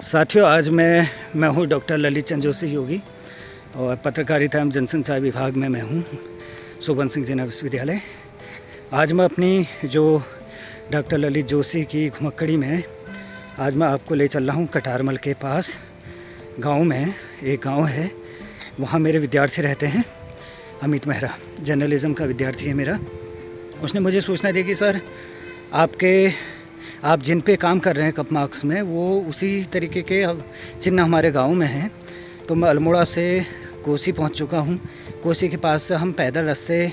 साथियों, आज मैं हूँ डॉक्टर ललित चंद्र जोशी योगी और पत्रकारिता एवं जनसंचार विभाग में मैं हूँ सुबन सिंह जिना विश्वविद्यालय। आज मैं अपनी जो डॉक्टर ललित जोशी की घुमक्कड़ी में आज मैं आपको ले चल रहा हूँ कटारमल के पास गांव में। एक गांव है, वहाँ मेरे विद्यार्थी रहते हैं। अमित मेहरा जर्नलिज़्म का विद्यार्थी है मेरा। उसने मुझे सूचना दी कि सर आप जिन पे काम कर रहे हैं कप मार्क्स में, वो उसी तरीके के चिन्ह हमारे गांव में हैं। तो मैं अल्मोड़ा से कोसी पहुंच चुका हूं। कोसी के पास से हम पैदल रास्ते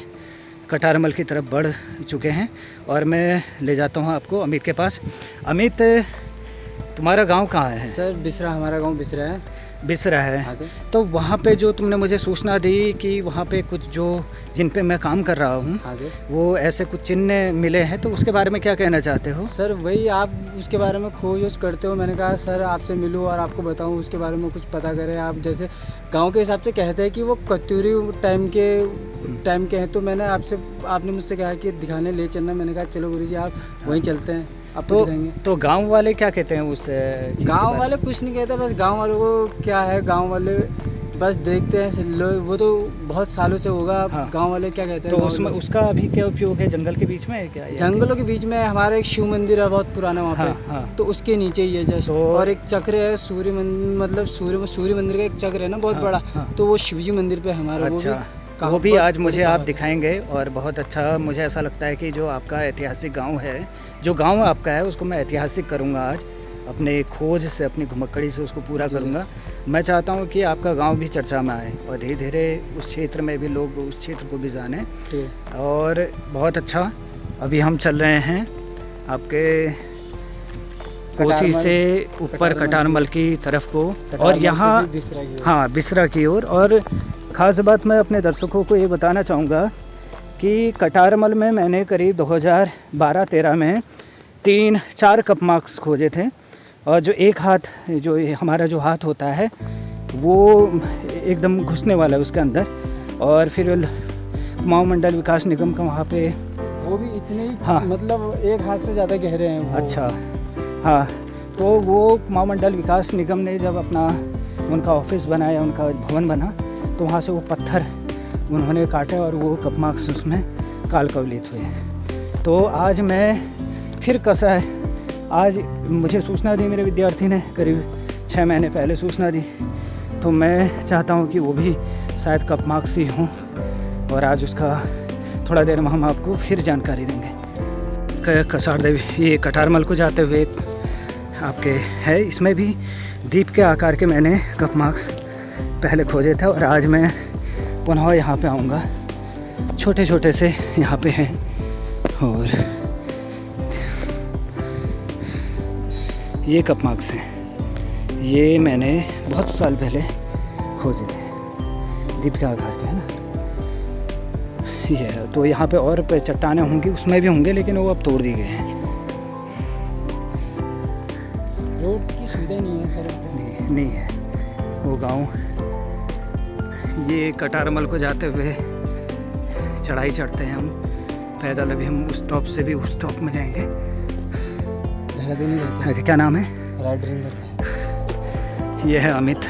कटारमल की तरफ बढ़ चुके हैं और मैं ले जाता हूं आपको अमित के पास। अमित, तुम्हारा गांव कहाँ है? सर बिसरा, हमारा गांव बिसरा है। बिसरा है? हाँ सर। तो वहाँ पे जो तुमने मुझे सूचना दी कि वहाँ पे कुछ जो जिन पे मैं काम कर रहा हूँ, हाँ सर, वो ऐसे कुछ चिन्ह मिले हैं, तो उसके बारे में क्या कहना चाहते हो? सर वही आप उसके बारे में खोज करते हो। मैंने कहा सर आपसे मिलूँ और आपको बताऊँ, उसके बारे में कुछ पता करें। आप जैसे गांव के हिसाब से कहते हैं कि वो कत्यूरी टाइम के हैं, तो मैंने आपने मुझसे कहा कि दिखाने ले चलना। मैंने कहा चलो गुरुजी आप वहीं चलते हैं, आपको दिखाएंगे। तो गांव वाले क्या कहते हैं उस? गांव वाले कुछ नहीं कहते, बस गांव वालों को क्या है, गांव वाले बस देखते हैं लोग। वो तो बहुत सालों से होगा। हाँ। गांव वाले क्या कहते हैं तो उसमें उसका अभी क्या उपयोग है? जंगल के बीच में है क्या? जंगलों के बीच में हमारा एक शिव मंदिर है बहुत पुराना वहाँ पे। हाँ। तो उसके नीचे ही है जस्ट। और एक चक्र है सूर्य मंदिर का एक चक्र है ना बहुत बड़ा। तो वो शिवजी मंदिर पे हमारा। अच्छा, वो भी आज मुझे आप दिखाएंगे और बहुत अच्छा। मुझे ऐसा लगता है कि जो आपका ऐतिहासिक गांव है, जो गांव आपका है, उसको मैं ऐतिहासिक करूंगा आज अपने खोज से, अपनी घुमक्कड़ी से उसको पूरा करूंगा। मैं चाहता हूं कि आपका गांव भी चर्चा में आए और धीरे धीरे उस क्षेत्र में भी लोग उस क्षेत्र को भी जाने। और बहुत अच्छा, अभी हम चल रहे हैं आपके कोसी से ऊपर कटारमल की तरफ को, और यहाँ हाँ बिसरा की ओर। और ख़ास बात मैं अपने दर्शकों को ये बताना चाहूँगा कि कटारमल में मैंने करीब 2012-13 में 3-4 कप मार्क्स खोजे थे। और जो एक हाथ, जो हमारा जो हाथ होता है, वो एकदम घुसने वाला है उसके अंदर। और फिर कुमाऊं मंडल विकास निगम का वहाँ पे वो भी इतने ही, हाँ, मतलब एक हाथ से ज़्यादा गहरे हैं वो। अच्छा, हाँ। तो वो कुमाऊं मंडल विकास निगम ने जब अपना उनका ऑफिस बनाया, उनका भवन बना, तो वहाँ से वो पत्थर उन्होंने काटे और वो कप मार्क्स उसमें काल कवलित हुए। तो आज मैं फिर कसा है, आज मुझे सूचना दी मेरे विद्यार्थी ने, करीब 6 महीने पहले सूचना दी। तो मैं चाहता हूँ कि वो भी शायद कप मार्क्स ही हों, और आज उसका थोड़ा देर में हम आपको फिर जानकारी देंगे। कसार देवी, ये कटारमल को जाते हुए आपके है, इसमें भी दीप के आकार के मैंने कप मार्क्स पहले खोजे थे। और आज मैं पुनः यहाँ पे आऊँगा। छोटे छोटे से यहाँ पे हैं, और ये कप मार्क्स हैं। ये मैंने बहुत साल पहले खोजे थे, दीप के आकार के, है ना। ये तो यहाँ पे और चट्टानें होंगी, उसमें भी होंगे, लेकिन वो अब तोड़ दी गए हैं। रोड की सुविधा नहीं है सर। नहीं है वो गांव। ये कटारमल को जाते हुए चढ़ाई चढ़ते हैं हम पैदल। अभी हम उस टॉप से भी उस टॉप में जाएंगे। देहरादून रहते हैं। अच्छा, क्या नाम है? राइडरिंग। ये है अमित,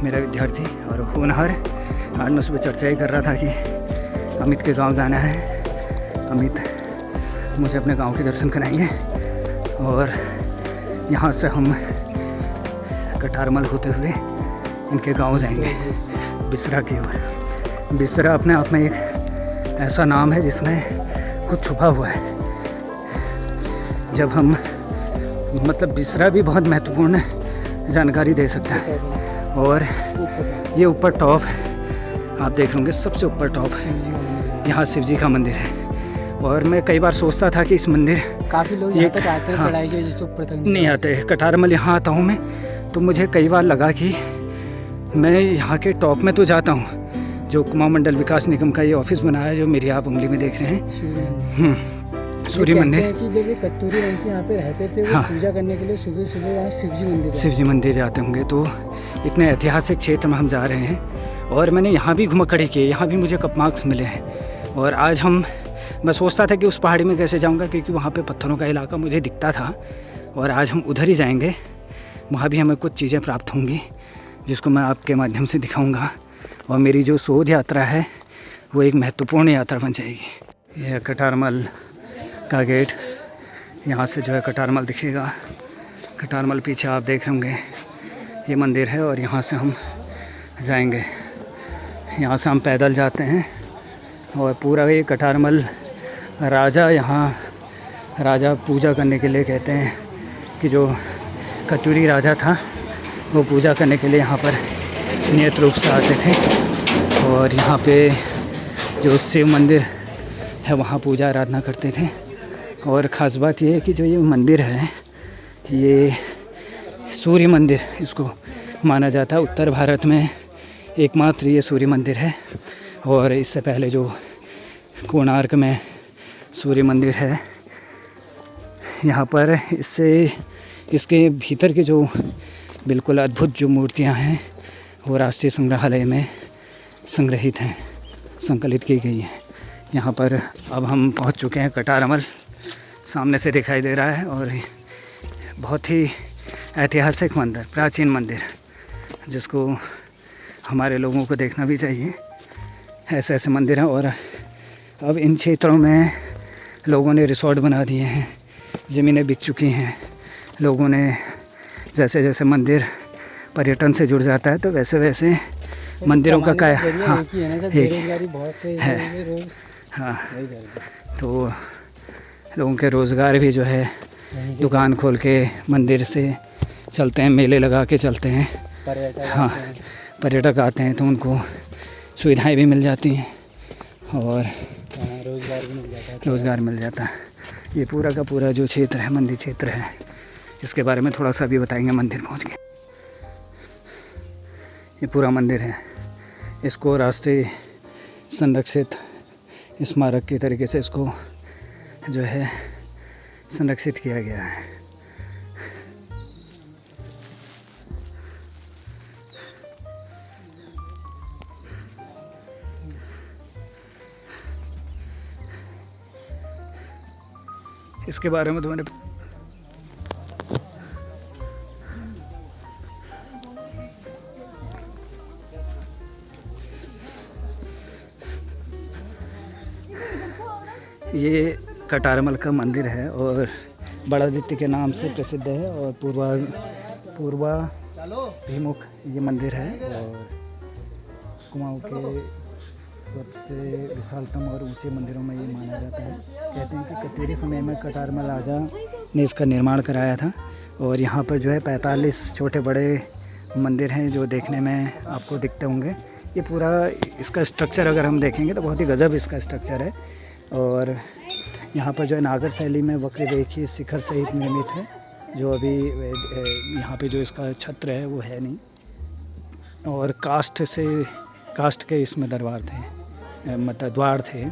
मेरा विद्यार्थी और होनहार। आज मैं सुबह चर्चा ही कर रहा था कि अमित के गांव जाना है। अमित मुझे अपने गांव के दर्शन कराएंगे और यहाँ से हम कटारमल होते हुए इनके गांव जाएंगे, बिसरा की ओर। बिसरा अपने आप में एक ऐसा नाम है जिसमें कुछ छुपा हुआ है। जब हम मतलब बिसरा भी बहुत महत्वपूर्ण जानकारी दे सकता है। और ये ऊपर टॉप आप देख लेंगे, सबसे ऊपर टॉप, यहाँ शिव जी का मंदिर है। और मैं कई बार सोचता था कि इस मंदिर, काफ़ी लोग यहाँ तक आते हैं, हाँ, चढ़ाई के वजह से ऊपर तक नहीं आते। कटारमल यहाँ आता हूँ मैं, तो मुझे कई बार लगा कि मैं यहाँ के टॉप में तो जाता हूँ। जो कुमाऊं मंडल विकास निगम का ये ऑफिस बनाया है, जो मेरी आप उंगली में देख रहे हैं, सूर्य मंदिर, कि जब ये कत्यूरी वंशी यहाँ पे रहते थे, वो हाँ, पूजा करने के लिए सुबह सुबह यहाँ शिवजी मंदिर जाते होंगे। तो इतने ऐतिहासिक क्षेत्र में हम जा रहे हैं। और मैंने यहाँ भी घुमक्कड़ी की, यहाँ भी मुझे कप मार्क्स मिले हैं। और आज मैं सोचता था कि उस पहाड़ी में कैसे जाऊँगा, क्योंकि वहाँ पे पत्थरों का इलाका मुझे दिखता था। और आज हम उधर ही जाएंगे वहाँ भी हमें कुछ चीज़ें प्राप्त होंगी जिसको मैं आपके माध्यम से दिखाऊंगा, और मेरी जो शोध यात्रा है वो एक महत्वपूर्ण यात्रा बन जाएगी। यह कटारमल का गेट, यहाँ से जो है कटारमल दिखेगा। कटारमल पीछे आप देख रहे होंगे, ये मंदिर है और यहाँ से हम जाएंगे। यहाँ से हम पैदल जाते हैं और पूरा ये कटारमल राजा, यहाँ राजा पूजा करने के लिए कहते हैं कि जो कतूरी राजा था वो पूजा करने के लिए यहाँ पर नियत रूप से आते थे, और यहाँ पे जो शिव मंदिर है वहाँ पूजा आराधना करते थे। और ख़ास बात ये है कि जो ये मंदिर है ये सूर्य मंदिर इसको माना जाता है। उत्तर भारत में एकमात्र ये सूर्य मंदिर है, और इससे पहले जो कोणार्क में सूर्य मंदिर है, यहाँ पर इसके भीतर के जो बिल्कुल अद्भुत जो मूर्तियाँ हैं वो राष्ट्रीय संग्रहालय में संग्रहित हैं, संकलित की गई हैं। यहाँ पर अब हम पहुँच चुके हैं। कटारमल सामने से दिखाई दे रहा है, और बहुत ही ऐतिहासिक मंदिर, प्राचीन मंदिर, जिसको हमारे लोगों को देखना भी चाहिए। ऐसे ऐसे मंदिर हैं, और अब इन क्षेत्रों में लोगों ने रिसोर्ट बना दिए हैं, ज़मीनें बिक चुकी हैं। लोगों ने जैसे जैसे मंदिर पर्यटन से जुड़ जाता है तो वैसे वैसे मंदिरों का क्या हाँ है हाँ, तो लोगों के रोज़गार भी जो है दुकान खोल के मंदिर से चलते हैं, मेले लगा के चलते हैं। हाँ, पर्यटक आते हैं तो उनको सुविधाएं भी मिल जाती हैं और रोज़गार मिल जाता है। ये पूरा का पूरा जो क्षेत्र है, मंदिर क्षेत्र है, इसके बारे में थोड़ा सा भी बताएंगे मंदिर पहुंच के। ये पूरा मंदिर है, इसको राष्ट्रीय संरक्षित स्मारक के तरीके से इसको जो है संरक्षित किया गया है। इसके बारे में तो मैंने ये कटारमल का मंदिर है और बड़ादित्य के नाम से प्रसिद्ध है, और पूर्वाभिमुख ये मंदिर है, और कुमाऊं के सबसे विशालतम और ऊंचे मंदिरों में ये माना जाता है। कहते हैं कि कतीरे समय में कटारमल राजा ने इसका निर्माण कराया था, और यहाँ पर जो है 45 छोटे बड़े मंदिर हैं जो देखने में आपको दिखते होंगे। ये पूरा इसका स्ट्रक्चर अगर हम देखेंगे तो बहुत ही गजब इसका स्ट्रक्चर है, और यहाँ पर जो है नागर शैली में वक्र शिखर सहित निर्मित है, जो अभी यहाँ पे जो इसका छत्र है वो है नहीं, और काष्ठ के इसमें दरबार थे, मतलब द्वार थे।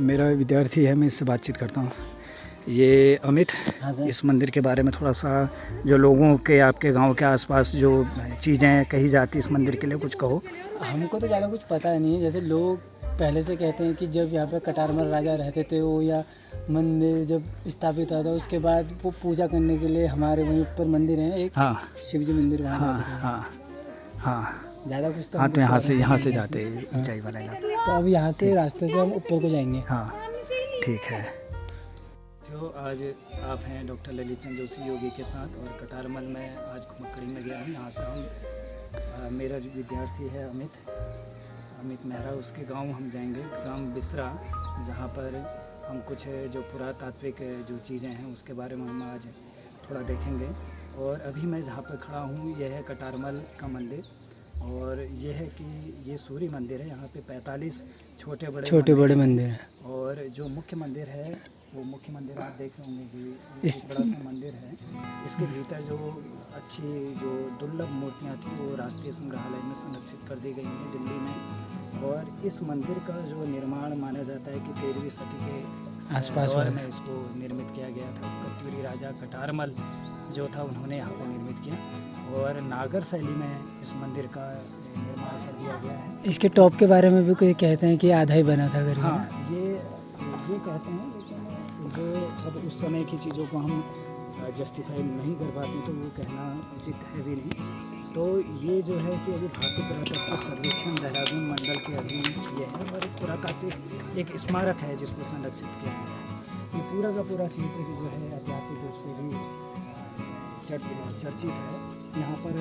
मेरा विद्यार्थी है, मैं इससे बातचीत करता हूँ। ये अमित, इस मंदिर के बारे में थोड़ा सा, जो लोगों के आपके गांव के आसपास जो चीज़ें कही जाती इस मंदिर के लिए कुछ कहो। हमको तो ज़्यादा कुछ पता नहीं है। जैसे लोग पहले से कहते हैं कि जब यहाँ पे कटारमल राजा रहते थे वो, या मंदिर जब स्थापित हुआ था उसके बाद वो पूजा करने के लिए हमारे वहीं ऊपर मंदिर है एक, हाँ, शिव जी मंदिर वहाँ। हाँ ज़्यादा कुछ तो हाँ, तो यहाँ से जाते ऊंचाई वाला इलाका। तो अब यहाँ से रास्ते से हम ऊपर को जाएंगे। हाँ ठीक है। जो आज आप हैं डॉक्टर ललित चंद जोशी योगी के साथ, और कटारमल में आज घुमक्कड़ी में गया हूँ। यहाँ से हम मेरा जो विद्यार्थी है अमित मेहरा, उसके गांव हम जाएंगे, ग्राम बिसरा, जहाँ पर हम कुछ जो पुरातात्विक जो चीज़ें हैं उसके बारे में हम आज थोड़ा देखेंगे। और अभी मैं जहाँ पर खड़ा हूँ यह है कटारमल का मंदिर, और ये है कि ये सूर्य मंदिर है। यहाँ पे 45 छोटे बड़े मंदिर हैं, और जो मुख्य मंदिर है वो मुख्य मंदिर आप देख रहे होंगे कि इस बड़ा सा मंदिर है। इसके भीतर जो अच्छी जो दुर्लभ मूर्तियाँ थी वो राष्ट्रीय संग्रहालय में संरक्षित कर दी गई हैं दिल्ली में। और इस मंदिर का जो निर्माण माना जाता है कि 13वीं सदी के आसपास में इसको निर्मित किया गया था। कत्यूरी राजा कटारमल जो था उन्होंने यहाँ पर निर्मित किया, और नागर शैली में इस मंदिर का निर्माण कर दिया गया है। इसके टॉप के बारे में भी कोई कहते हैं कि आधा ही बना था करके। हाँ, ये कहते हैं, लेकिन जो अब उस समय की चीज़ों को हम जस्टिफाई नहीं कर पाती तो वो कहना उचित है भी नहीं। तो ये जो है कि अभी भारतीय पुरातत्व सर्वेक्षण देहरादून मंडल के अधीन ये है और एक पुरातात्विक एक स्मारक है जिसको संरक्षित किया गया है। ये पूरा का पूरा क्षेत्र जो है ऐतिहासिक रूप से भी चर्चित है। यहाँ पर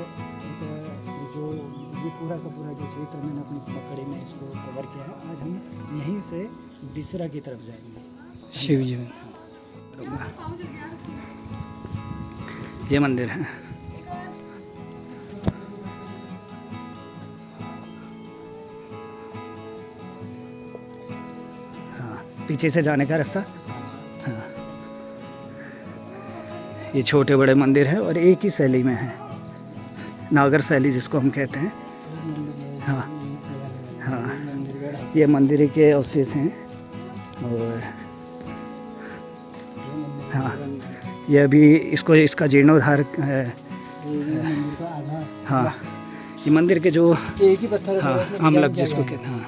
एक जो ये पूरा का पूरा जो क्षेत्र मैंने अपनी पकड़ी में इसको कवर किया है। आज हम यहीं से बिसरा की तरफ जाएंगे। शिव जी में ये मंदिर है। हाँ, पीछे से जाने का रास्ता। हाँ, ये छोटे बड़े मंदिर है और एक ही शैली में है, नागर शैली जिसको हम कहते हैं। हाँ हाँ, ये मंदिर के अवशेष हैं। और हाँ, ये अभी इसका जीर्णोद्धार है। हाँ, ये मंदिर के जो एक ही पत्थर, हाँ आमलक जिसको कहते हैं।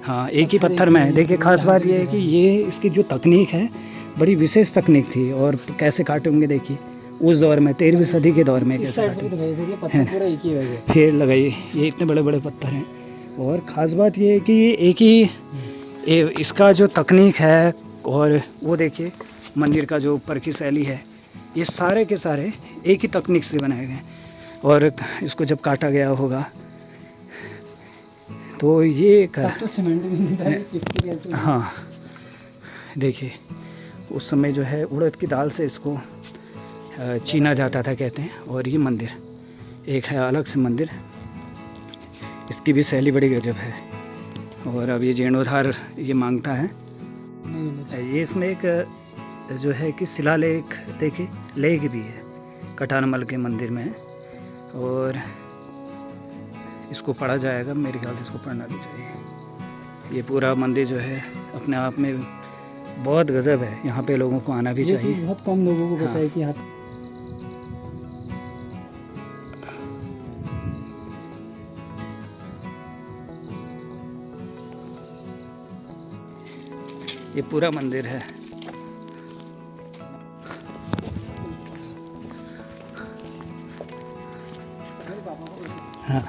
हाँ, एक ही पत्थर में है। देखिए, खास बात ये है कि ये इसकी जो तकनीक है बड़ी विशेष तकनीक थी। और कैसे काटे होंगे देखिए, उस दौर में 13वीं सदी के दौर में कैसे फेर लगाइए। ये इतने बड़े बड़े पत्थर हैं। और ख़ास बात ये है कि ये एक ही इसका जो तकनीक है, और वो देखिए मंदिर का जो ऊपर की शैली है, ये सारे के सारे एक ही तकनीक से बनाए गए। और इसको जब काटा गया होगा तो ये तो सीमेंट भी नहीं था, चिपकी। हाँ, देखिए उस समय जो है उड़द की दाल से इसको चीना जाता था कहते हैं। और ये मंदिर एक है अलग से मंदिर, इसकी भी शैली बड़ी गजब है। और अब ये जीर्णोद्धार ये मांगता है। ये इसमें एक जो है कि शिलालेख, देखिए लेख भी है कटारमल के मंदिर में। और इसको पढ़ा जाएगा, मेरे ख्याल से इसको पढ़ना भी चाहिए। ये पूरा मंदिर जो है अपने आप में बहुत गजब है। यहाँ पे लोगों को आना भी चाहिए। बहुत कम लोगों को पता है कि यहाँ ये पूरा मंदिर है। हाँ,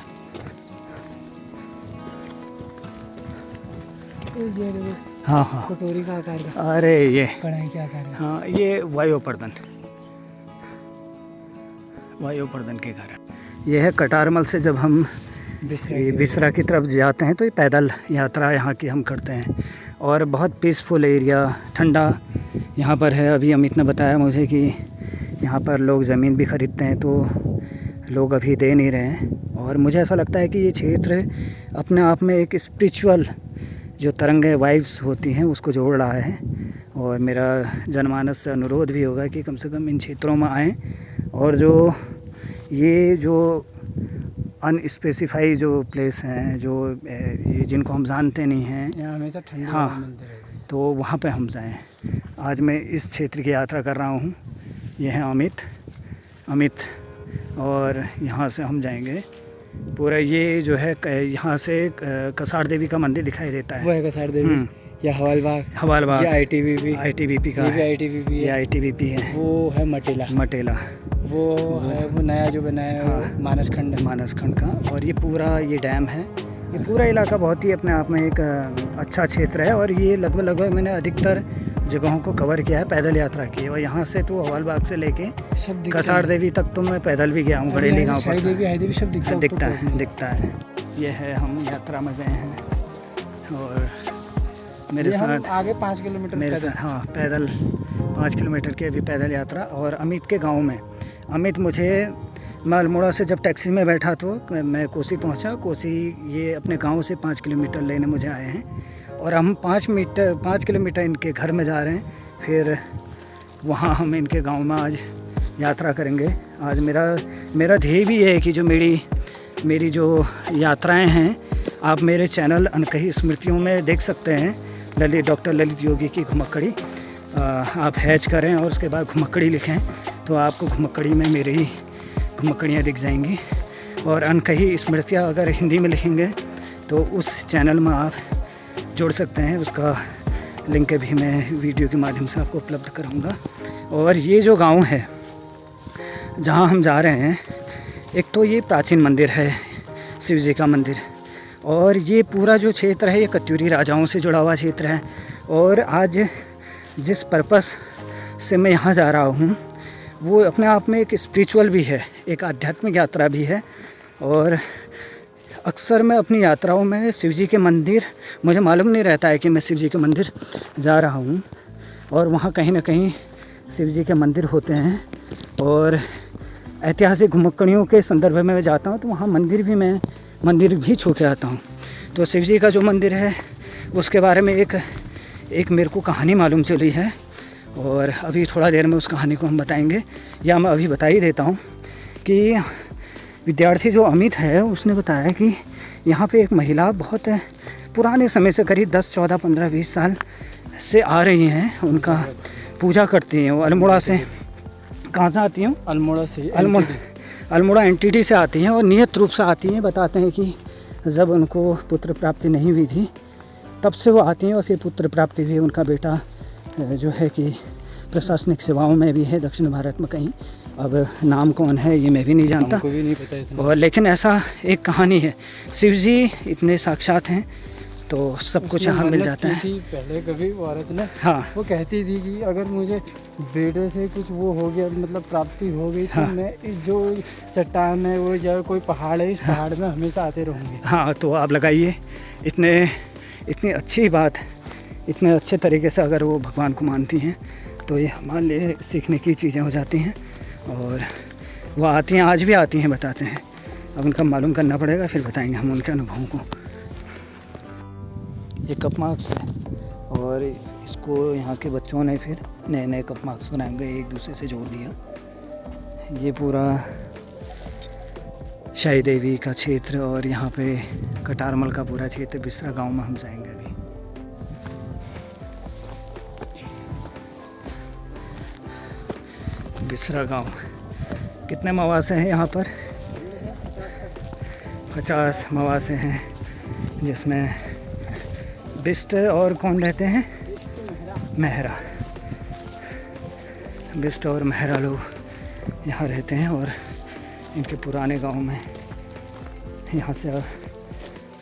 हाँ हाँ, कटोरी का आकार का, अरे ये कढ़ाई के आकार का। हाँ, ये वायुपर्दन के कारण। ये है कटारमल से जब हम बिसरा की तरफ जाते हैं तो ये पैदल यात्रा यहाँ की हम करते हैं। और बहुत पीसफुल एरिया, ठंडा यहाँ पर है। अभी अमित ने बताया मुझे कि यहाँ पर लोग ज़मीन भी ख़रीदते हैं, तो लोग अभी दे नहीं रहे हैं। और मुझे ऐसा लगता है कि ये क्षेत्र अपने आप में एक स्पिरिचुअल जो तरंगे वाइब्स होती हैं उसको जोड़ रहा है। और मेरा जनमानस से अनुरोध भी होगा कि कम से कम इन क्षेत्रों में आएँ। और जो अनस्पेसिफाई जो प्लेस हैं, जो ये जिनको हम जानते नहीं हैं, यहाँ हमेशा ठंडी हाँ, मिलती रहेगी, तो वहाँ पे हम जाएं। आज मैं इस क्षेत्र की यात्रा कर रहा हूँ। ये है अमित और यहाँ से हम जाएंगे पूरा। ये जो है यहाँ से कसार देवी का मंदिर दिखाई देता है। वो है कसार देवी या हवालबाग, ये आईटीबीपी का है। ये आईटीबीपी है। वो है मटेला, वो है वो नया जो बनाया है। मानस खंड का। और ये पूरा ये डैम है। ये पूरा इलाका बहुत ही अपने आप में एक अच्छा क्षेत्र है। और ये लगभग मैंने अधिकतर जगहों को कवर किया है, पैदल यात्रा की है। और यहाँ से तो हवालबाग से लेके कसार देवी तक तो मैं पैदल भी गया हूँ। बड़ेली गाँव पर दिखता है। ये है, हम यात्रा में गए हैं और मेरे साथ आगे 5 किलोमीटर मेरे साथ, हाँ, पैदल 5 किलोमीटर की अभी पैदल यात्रा। और अमित के गांव में, मैं अल्मोड़ा से जब टैक्सी में बैठा तो मैं कोसी पहुंचा। कोसी ये अपने गांव से 5 किलोमीटर लेने मुझे आए हैं। और हम 5 किलोमीटर इनके घर में जा रहे हैं। फिर वहाँ हम इनके गांव में आज यात्रा करेंगे। आज मेरा ध्येय भी है कि जो मेरी जो यात्राएं हैं आप मेरे चैनल अनकही स्मृतियों में देख सकते हैं। डॉक्टर ललित योगी की घुमक्कड़ी आप हैच करें और उसके बाद घुमक्कड़ी लिखें तो आपको घुमक्कड़ी में मेरी घुमक्कड़ियाँ दिख जाएंगी। और अनकही स्मृतियाँ अगर हिंदी में लिखेंगे तो उस चैनल में आप जोड़ सकते हैं। उसका लिंक भी मैं वीडियो के माध्यम से आपको उपलब्ध कराऊंगा। और ये जो गांव है जहाँ हम जा रहे हैं, एक तो ये प्राचीन मंदिर है, शिव जी का मंदिर, और ये पूरा जो क्षेत्र है ये कत्यूरी राजाओं से जुड़ा हुआ क्षेत्र है। और आज जिस पर्पस से मैं यहाँ जा रहा हूँ वो अपने आप में एक स्पिरिचुअल भी है, एक आध्यात्मिक यात्रा भी है। और अक्सर मैं अपनी यात्राओं में शिव जी के मंदिर, मुझे मालूम नहीं रहता है कि मैं शिव जी के मंदिर जा रहा हूँ, और वहाँ कहीं ना कहीं शिव जी के मंदिर होते हैं। और ऐतिहासिक घुमक्कड़ियों के संदर्भ में मैं जाता हूँ तो वहाँ मंदिर भी छू के आता हूँ। तो शिव जी का जो मंदिर है उसके बारे में एक मेरे को कहानी मालूम चली है, और अभी थोड़ा देर में उस कहानी को हम बताएंगे, या मैं अभी बता ही देता हूँ कि विद्यार्थी जो अमित है उसने बताया कि यहाँ पे एक महिला बहुत पुराने समय से, करीब 10, 14, 15, 20 साल से आ रही हैं, उनका पूजा करती हैं। वो अल्मोड़ा से, कहाँ से आती हैं? अल्मोड़ा से, अल्मोड़ा एनटीटी से आती हैं, और नियत रूप से आती हैं। बताते हैं कि जब उनको पुत्र प्राप्ति नहीं हुई थी तब से वो आती हैं, और फिर पुत्र प्राप्ति हुई। उनका बेटा जो है कि प्रशासनिक सेवाओं में भी है दक्षिण भारत में कहीं, अब नाम कौन है ये मैं भी नहीं जानता, हमको भी नहीं पता है। और लेकिन ऐसा एक कहानी है। शिव जी इतने साक्षात हैं तो सब कुछ यहाँ मिल जाता है। पहले कभी वो औरत ने, हाँ, वो कहती थी कि अगर मुझे बेटे से कुछ वो हो गया, मतलब प्राप्ति हो गई, तो मैं इस जो चट्टान है वो या कोई पहाड़ है, इस पहाड़ में हमेशा आते रहूँगी। हाँ, तो आप लगाइए, इतनी अच्छी बात, इतने अच्छे तरीके से अगर वो भगवान को मानती हैं तो ये हमारे लिए सीखने की चीज़ें हो जाती हैं। और वो आती हैं, आज भी आती हैं, बताते हैं। अब उनका मालूम करना पड़ेगा, फिर बताएंगे हम उनके अनुभवों को। ये कप मार्क्स है, और इसको यहाँ के बच्चों ने फिर नए नए कप मार्क्स बनाए गए, एक दूसरे से जोड़ दिया। ये पूरा शाही देवी का क्षेत्र, और यहाँ पे कटारमल का पूरा क्षेत्र, बिसरा गांव में हम जाएंगे अभी। बिसरा गांव, कितने मवासे हैं यहाँ पर? 50 मवासे हैं, जिसमें बिस्ट और कौन रहते हैं? मेहरा। बिस्ट और मेहरा लोग यहाँ रहते हैं, और इनके पुराने गांव में यहाँ से अब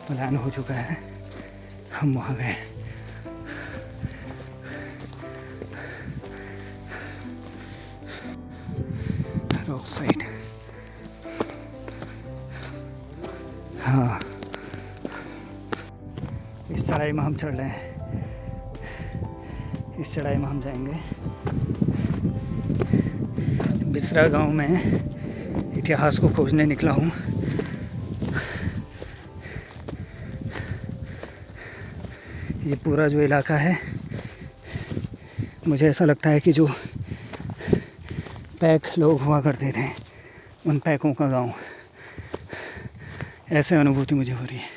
पलायन हो चुका है। हम वहाँ गए। रॉक साइड, हाँ, इस चढ़ाई में हम चढ़ रहे हैं, इस चढ़ाई में हम जाएंगे। बिसरा गांव में इतिहास को खोजने निकला हूँ। ये पूरा जो इलाका है, मुझे ऐसा लगता है कि जो पैक लोग हुआ करते थे, उन पैकों का गांव, ऐसे अनुभूति मुझे हो रही है।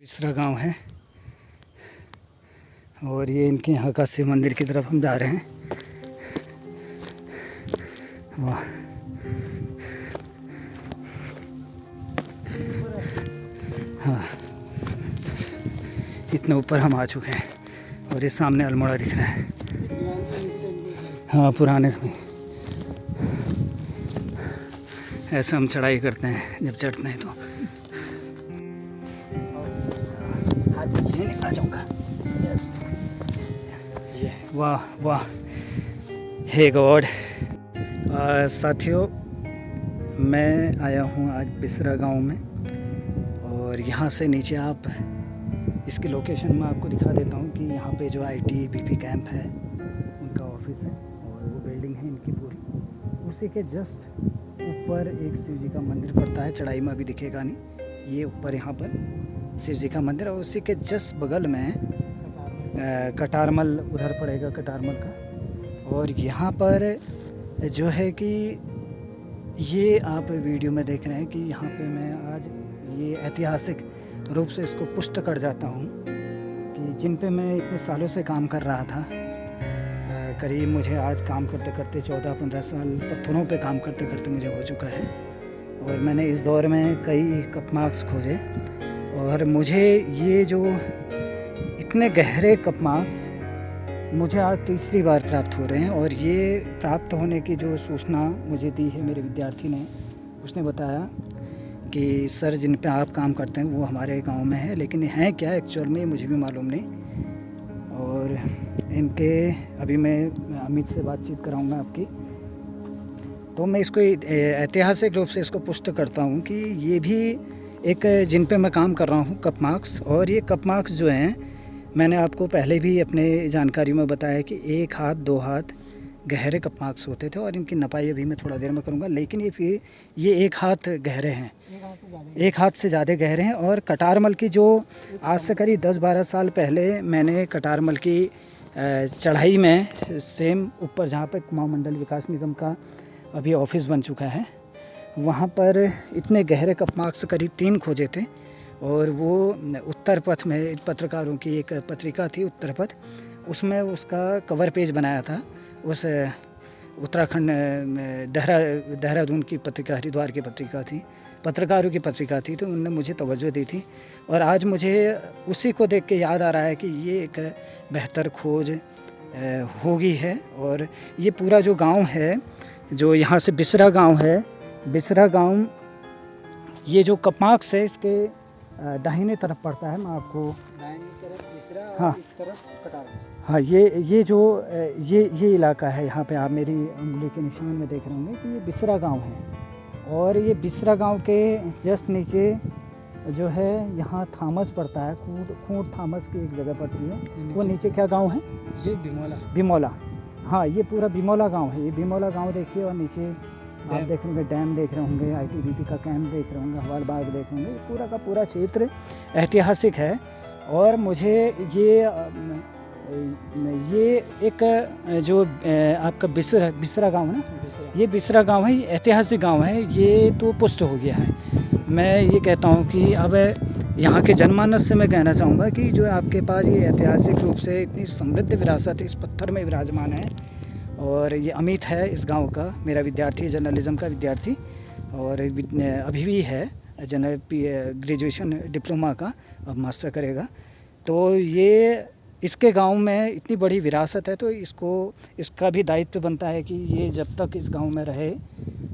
बिसरा गांव है, और ये इनके यहाँ का शिव मंदिर की तरफ हम जा रहे हैं। वाह, हाँ, इतने ऊपर हम आ चुके हैं, और ये सामने अल्मोड़ा दिख रहा है। हाँ, पुराने समय ऐसा हम चढ़ाई करते हैं जब चढ़ते हैं तो। हाथ दीजिए, आ जाऊँगा। वाह वाह, हे गॉड। साथियों, मैं आया हूँ आज बिसरा गांव में, और यहाँ से नीचे आप इसकी लोकेशन मैं आपको दिखा देता हूँ कि यहाँ पे जो ITBP कैंप है उनका ऑफिस है, और वो बिल्डिंग है इनकी पूरी, उसी के जस्ट ऊपर एक शिव जी का मंदिर पड़ता है। चढ़ाई में अभी दिखेगा नहीं, ये ऊपर यहाँ पर शिव जी का मंदिर, और उसी के जस्ट बगल में कटारमल उधर पड़ेगा, कटारमल का। और यहाँ पर जो है कि ये आप वीडियो में देख रहे हैं कि यहाँ पे मैं आज ये ऐतिहासिक रूप से इसको पुष्ट कर जाता हूँ कि जिन पे मैं इतने सालों से काम कर रहा था, करीब मुझे आज काम करते करते 14-15 साल पत्थरों पे काम करते करते मुझे हो चुका है। और मैंने इस दौर में कई कप मार्क्स खोजे, और मुझे ये जो इतने गहरे कप मार्क्स मुझे आज तीसरी बार प्राप्त हो रहे हैं और ये प्राप्त होने की जो सूचना मुझे दी है मेरे विद्यार्थी ने, उसने बताया कि सर जिन पे आप काम करते हैं वो हमारे गांव में है, लेकिन ये हैं क्या एक्चुअल में मुझे भी मालूम नहीं। और इनके अभी मैं अमित से बातचीत कराऊंगा आपकी। तो मैं इसको ऐतिहासिक रूप से इसको पुष्ट करता हूँ कि ये भी एक जिन पे मैं काम कर रहा हूँ कप मार्क्स। और ये कप मार्क्स जो हैं मैंने आपको पहले भी अपने जानकारी में बताया कि 1 हाथ 2 हाथ गहरे कप मार्क्स होते थे और इनकी नपाई अभी मैं थोड़ा देर में करूँगा। लेकिन ये 1 हाथ गहरे हैं, 1 हाथ से ज़्यादा गहरे हैं। और कटारमल की जो आज से करीब 10-12 साल पहले मैंने कटारमल की चढ़ाई में सेम ऊपर जहाँ पर कुमाऊं मंडल विकास निगम का अभी ऑफिस बन चुका है, वहाँ पर इतने गहरे कप मार्क्स करीब 3 खोजे थे। और वो उत्तर पथ में पत्रकारों की एक पत्रिका थी उत्तर पथ, उसमें उसका कवर पेज बनाया था। उस उत्तराखंड देहरादून की पत्रिका, हरिद्वार की पत्रिका थी, पत्रकारों की पत्रिका थी, तो उन्होंने मुझे तवज्जो दी थी। और आज मुझे उसी को देख के याद आ रहा है कि ये एक बेहतर खोज होगी है। और ये पूरा जो गांव है, जो यहाँ से बिसरा गांव है, बिसरा गांव ये जो कप मार्क्स है इसके दाहिने तरफ पड़ता है। मैं आपको दाहिनी तरफ बिसरा और हाँ। इस तरफ कटार। हाँ, ये जो ये इलाका है, यहाँ पे आप मेरी उंगली के निशान में देख रहे होंगे कि ये बिसरा गांव है। और ये बिसरा गांव के जस्ट नीचे जो है यहाँ थामस पड़ता है, खूंट थामस की एक जगह पड़ती है। वो नीचे क्या गांव है? ये बिमौला। हाँ, ये पूरा बिमौला गांव है। ये बिमौला गांव देखिए, और नीचे आप देख रहे होंगे डैम देख रहे होंगे, ITBP का कैंप देख रहे होंगे, हवाल बाग देख रहे होंगे। पूरा का पूरा क्षेत्र ऐतिहासिक है। और मुझे ये एक जो आपका बिसरा गांव है ना, ये बिसरा गांव है, ऐतिहासिक गांव है, ये तो पुष्ट हो गया है। मैं ये कहता हूँ कि अब यहाँ के जनमानस से मैं कहना चाहूँगा कि जो आपके पास ये ऐतिहासिक रूप से इतनी समृद्ध विरासत इस पत्थर में विराजमान है। और ये अमित है इस गांव का, मेरा विद्यार्थी, जर्नलिज्म का विद्यार्थी, और अभी भी है ग्रेजुएशन डिप्लोमा का, अब मास्टर करेगा। तो ये इसके गांव में इतनी बड़ी विरासत है, तो इसका भी दायित्व बनता है कि ये जब तक इस गांव में रहे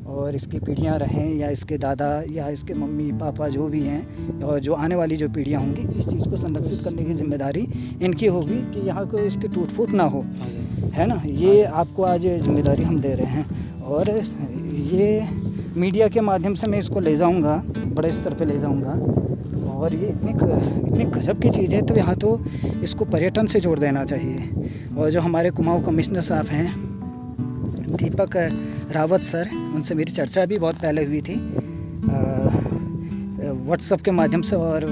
और इसकी पीढ़ियां रहें, या इसके दादा या इसके मम्मी पापा जो भी हैं, और जो आने वाली जो पीढ़ियां होंगी, इस चीज़ को संरक्षित करने की जिम्मेदारी इनकी होगी कि यहाँ को इसकी टूट फूट ना हो, है ना। ये आपको आज जिम्मेदारी हम दे रहे हैं। और ये मीडिया के माध्यम से मैं इसको ले जाऊँगा, बड़े स्तर पर ले जाऊँगा। और ये इतनी गजब की चीज़ है, तो यहाँ तो इसको पर्यटन से जोड़ देना चाहिए। और जो हमारे कुमाऊं कमिश्नर साहब हैं दीपक रावत सर, उनसे मेरी चर्चा भी बहुत पहले हुई थी व्हाट्सएप के माध्यम से, और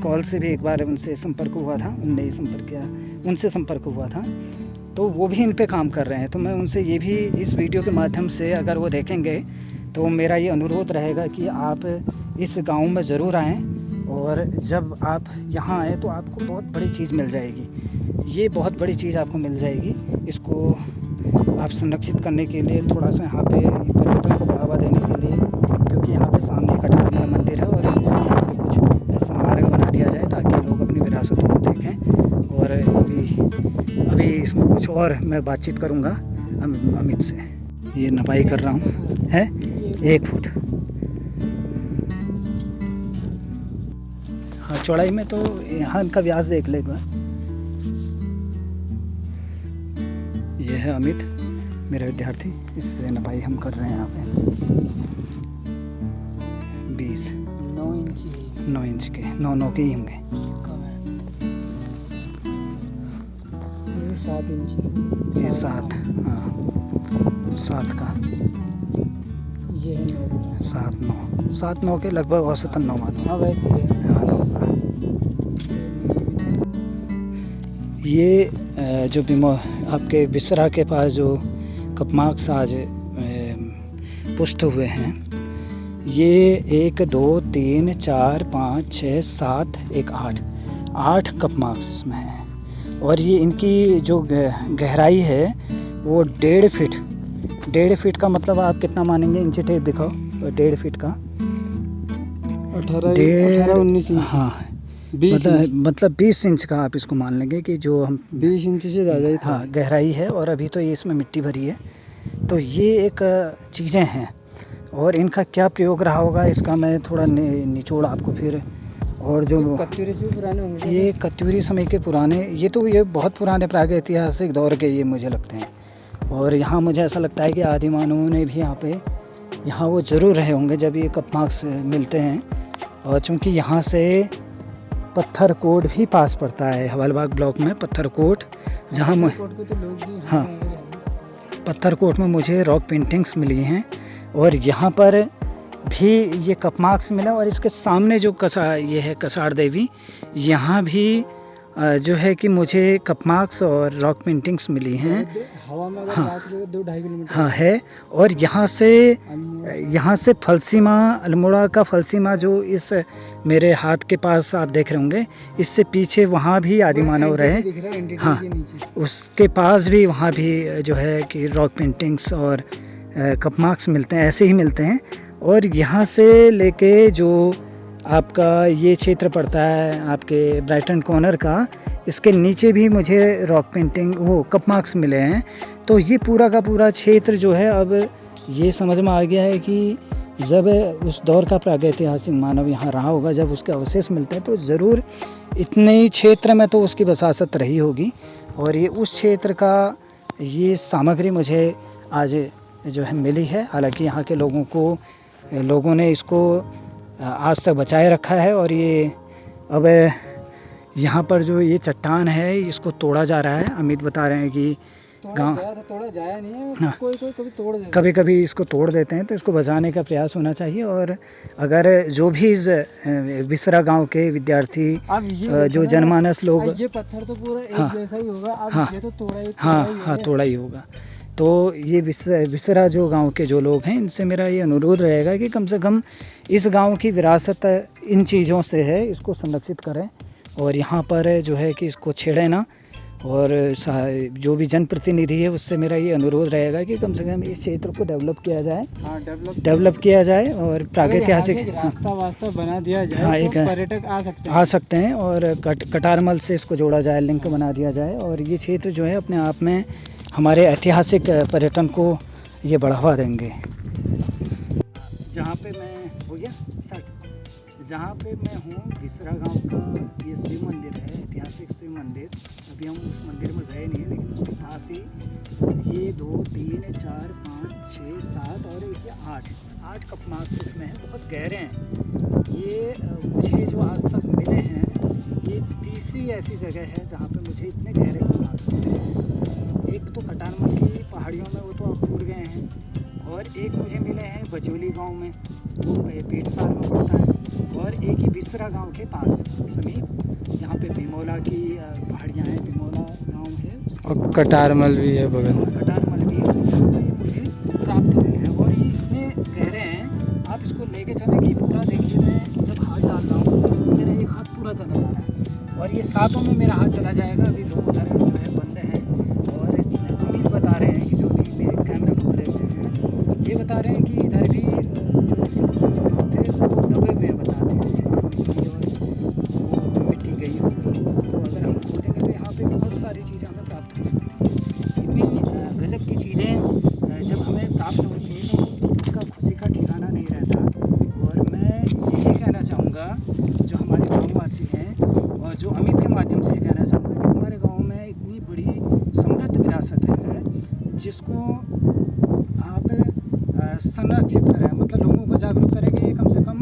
कॉल से भी एक बार उनसे संपर्क हुआ था, उनसे संपर्क हुआ था। तो वो भी इन पे काम कर रहे हैं। तो मैं उनसे ये भी इस वीडियो के माध्यम से, अगर वो देखेंगे, तो मेरा ये अनुरोध रहेगा कि आप इस गांव में ज़रूर आएँ। और जब आप यहाँ आए तो आपको बहुत बड़ी चीज़ मिल जाएगी, ये बहुत बड़ी चीज़ आपको मिल जाएगी। इसको आप संरक्षित करने के लिए, थोड़ा सा यहाँ पे पर्यटन को बढ़ावा देने के लिए, क्योंकि यहाँ पे सामने कटारमल मंदिर है, और यहाँ पे कुछ ऐसा मार्ग बना दिया जाए ताकि लोग अपनी विरासतों को देखें। और अभी इसमें कुछ और मैं बातचीत करूँगा अमित से। ये नपाई कर रहा हूँ, है 1 फुट। हाँ, चौड़ाई में तो यहाँ इनका व्यास देख लेगा। ये है अमित, मेरा विद्यार्थी, इससे नपाई हम कर रहे हैं यहाँ पे। 9 इंच के 9 के ही होंगे। ये 7 इंच, ये 7, हाँ 7 का, ये है 9, 7-9 के लगभग औसतन 9 मानो। हाँ वैसे ही है। हाँ, 9 का। ये जो आपके बिसरा के पास जो कप मार्क्स आज पुष्ट हुए हैं, ये 1 2 3 4 5 6 7 1 8 कप मार्क्स इसमें हैं। और ये इनकी जो गहराई है वो 1.5 फीट का, मतलब आप कितना मानेंगे? इंची टेप दिखाओ। 1.5 फीट का 18-19 इंच। हाँ, मतलब 20 इंच का आप इसको मान लेंगे कि जो हम 20 इंच से ज़्यादा ही था। हाँ गहराई है, और अभी तो ये इसमें मिट्टी भरी है। तो ये एक चीज़ें हैं, और इनका क्या प्रयोग रहा होगा इसका मैं थोड़ा निचोड़ आपको फिर। और जो कत्यूरी से भी पुराने होंगे ये कत्यूरी समय के पुराने, ये बहुत पुराने प्रागैतिहासिक दौर के ये मुझे लगते हैं। और यहाँ मुझे ऐसा लगता है कि आदि मानवों ने भी यहाँ वो ज़रूर रहे होंगे जब ये कपमार्क्स मिलते हैं। और चूँकि यहाँ से पत्थरकोट भी पास पड़ता है, हवलबाग ब्लॉक में पत्थरकोट, जहाँ हाँ पत्थरकोट में मुझे रॉक पेंटिंग्स मिली हैं। और यहाँ पर भी ये कपमार्क्स मिला, और इसके सामने जो ये है कसार देवी, यहाँ भी जो है कि मुझे कपमार्क्स और रॉक पेंटिंग्स मिली हैं। हवा में अगर हाँ, बात करें तो 2-2.5 किलोमीटर हाँ है। और यहाँ से फलसीमा, अल्मोड़ा का फलसीमा जो इस मेरे हाथ के पास आप देख रहे होंगे, इससे पीछे वहाँ भी आदि मानव रहे। हाँ, उसके पास भी वहाँ भी जो है कि रॉक पेंटिंग्स और कपमार्क्स मिलते हैं, ऐसे ही मिलते हैं। और यहाँ से लेके जो आपका ये क्षेत्र पड़ता है आपके ब्राइटन कॉर्नर का, इसके नीचे भी मुझे रॉक पेंटिंग वो कपमार्क्स मिले हैं। तो ये पूरा का पूरा क्षेत्र जो है, अब ये समझ में आ गया है कि जब उस दौर का प्रागैतिहासिक मानव यहाँ रहा होगा, जब उसके अवशेष मिलते हैं तो ज़रूर इतने ही क्षेत्र में तो उसकी वसाहत रही होगी। और ये उस क्षेत्र का ये सामग्री मुझे आज जो है मिली है। हालांकि यहाँ के लोगों ने इसको आज तक बचाए रखा है। और ये अब यहाँ पर जो ये चट्टान है इसको तोड़ा जा रहा है। अमित बता रहे हैं कि गाँव तोड़ा जाया नहीं है। हाँ, कोई कभी तोड़ देता है, कभी इसको तोड़ देते हैं, तो इसको बचाने का प्रयास होना चाहिए। और अगर जो भी इस बिसरा गांव के विद्यार्थी जो जनमानस लोग, ये पत्थर तो पूरा एक हाँ, जैसा ही होगा। अब हाँ, ये तो तोड़ा ही होगा। तो ये बिसरा जो गांव के जो लोग हैं, इनसे मेरा ये अनुरोध रहेगा कि कम से कम इस गांव की विरासत इन चीज़ों से है, इसको संरक्षित करें। और यहाँ पर जो है कि इसको छेड़े ना। और जो भी जनप्रतिनिधि है उससे मेरा ये अनुरोध रहेगा कि कम से कम इस क्षेत्र को डेवलप किया जाए। हाँ, डेवलप किया जाए और प्रागैतिहासिक रास्ता वास्ता बना दिया जाए। हाँ, तो पर्यटक आ सकते हैं और कटारमल से इसको जोड़ा जाए, लिंक बना दिया जाए। और ये क्षेत्र जो है अपने आप में हमारे ऐतिहासिक पर्यटन को ये बढ़ावा देंगे। जहाँ पे मैं हो गया जहाँ पे मैं हूँ, बिसरा गांव का ये शिव मंदिर है, ऐतिहासिक शिव मंदिर। अभी हम उस मंदिर में गए नहीं हैं, लेकिन उसके पास ही ये 2, 3, 4, 5, 6, 7 और ये 8 कपमार्क्स इसमें हैं, बहुत गहरे हैं। ये मुझे जो आज तक मिले हैं, ये तीसरी ऐसी जगह है जहाँ पे मुझे इतने गहरे कपमार्क्स मिले हैं। एक तो कटारमल की पहाड़ियों में, वो तो अब टूट गए हैं, और एक मुझे मिले हैं बजोली गांव में, वो पेटसार में पड़ता है। और एक ही बिसरा गांव के पास समीप, जहाँ पे बिमोला की पहाड़ियाँ हैं, बिमोला गांव है, और कटारमल भी है बगल में। कटारमल भी है, तो ये मुझे प्राप्त हुए हैं। और ये इतने गहरे हैं, आप इसको लेके चलें कि पूरा देखिए, मैं जब हाथ डाल रहा हूँ तो मेरा एक हाथ पूरा चला जा रहा है, और ये सातों में मेरा हाथ चला जाएगा। अभी लोग उधर जो है बंद हैं, और अमित बता रहे हैं कि जो भी मेरे कैमरा खोले हुए हैं, ये बता रहे हैं कि इधर भी जो लोग थे वो दबे हुए बताते हैं, मिट्टी गई होगी। तो अगर हम खोदेंगे तो यहाँ पे बहुत सारी चीज़ें हमें प्राप्त हो सकती हैं। इतनी गजब की चीज़ें जब हमें प्राप्त होती हैं तो उसका खुशी का ठिकाना नहीं रहता। और मैं यही कहना चाहूँगा जो हमारे गाँववासी हैं, और जो अमित के माध्यम से कहना चाहूँगा कि हमारे गाँव में इतनी बड़ी समृद्ध विरासत है, जिसको आप संरक्षित करें, मतलब लोगों को जागरूक करें कि ये कम से कम,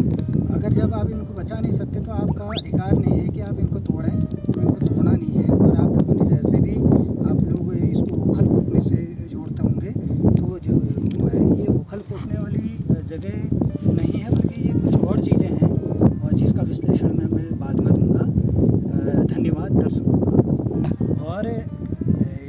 अगर जब आप इनको बचा नहीं सकते तो आपका अधिकार नहीं है कि आप इनको तोड़ें, तो इनको तोड़ना नहीं है। और आप लोगों ने जैसे भी आप लोग इसको उखल फूकने से जोड़ते होंगे, तो जो ये उखल फूकने वाली जगह नहीं है, बल्कि ये कुछ और चीज़ें हैं, और जिसका विश्लेषण मैं बाद में दूँगा। धन्यवाद दर्शकों का। और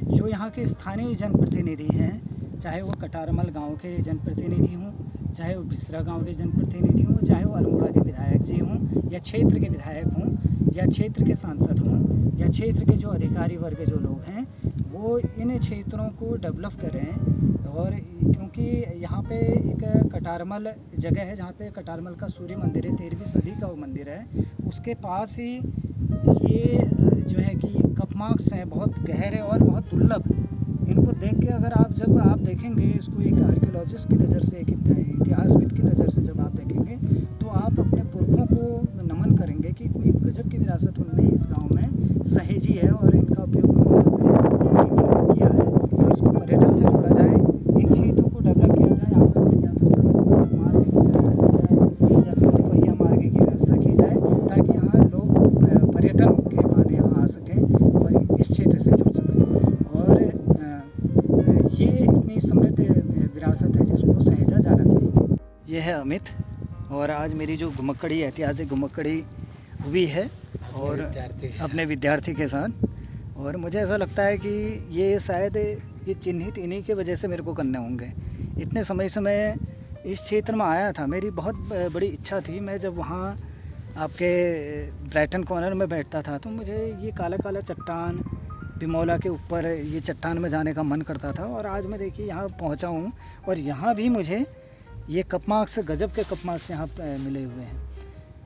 जो यहाँ के स्थानीय जनप्रतिनिधि हैं, चाहे वो कटारमल गांव के जनप्रतिनिधि हों, चाहे वो बिसरा गांव के जनप्रतिनिधि हों, चाहे वो अल्मोड़ा के विधायक जी हों, या क्षेत्र के विधायक हों, या क्षेत्र के सांसद हों, या क्षेत्र के जो अधिकारी वर्ग जो लोग हैं वो इन क्षेत्रों को डेवलप करें। और क्योंकि यहाँ पे एक कटारमल जगह है जहाँ पे कटारमल का सूर्य मंदिर है, 13वीं सदी का वो मंदिर है, उसके पास ही ये जो है कि कपमार्क्स हैं बहुत गहरे और बहुत दुर्लभ। इनको देख के अगर जब आप देखेंगे इसको एक आर्कियोलॉजिस्ट की नज़र से, एक इतिहासविद की नज़र से जब आप देखेंगे तो आप अपने पुरखों को नमन करेंगे कि इतनी गजब की विरासत उन्होंने इस गांव में सहेजी है और इनका उपयोग उन्होंने अपने जीवन में किया है। तो इसको पर्यटन से जोड़ा जाए, इन क्षेत्रों को डेवलप किया जाए, यहाँ पर या तो सड़क मार्ग की व्यवस्था की जाए या फिर दोपहिया मार्ग की व्यवस्था की जाए ताकि यहाँ लोग पर्यटन के बहाने यहाँ आ सकें और इस क्षेत्र से जुड़ सकें। और ये इतनी समृद्ध विरासत है जिसको सहेजा जाना चाहिए। ये है अमित और आज मेरी जो घुमक्कड़ी ऐतिहासिक घुमक्कड़ी हुई है और अपने विद्यार्थी के साथ। और मुझे ऐसा लगता है कि ये शायद ये चिन्हित इन्हीं के वजह से मेरे को करने होंगे। इतने समय से मैं इस क्षेत्र में आया था, मेरी बहुत बड़ी इच्छा थी। मैं जब वहाँ आपके ब्राइटन कॉर्नर में बैठता था तो मुझे ये काला काला चट्टान बिमौला के ऊपर ये चट्टान में जाने का मन करता था। और आज मैं देखिए यहाँ पहुँचा हूँ और यहाँ भी मुझे ये कपमार्क्स, गजब के कपमार्क्स यहाँ मिले हुए हैं।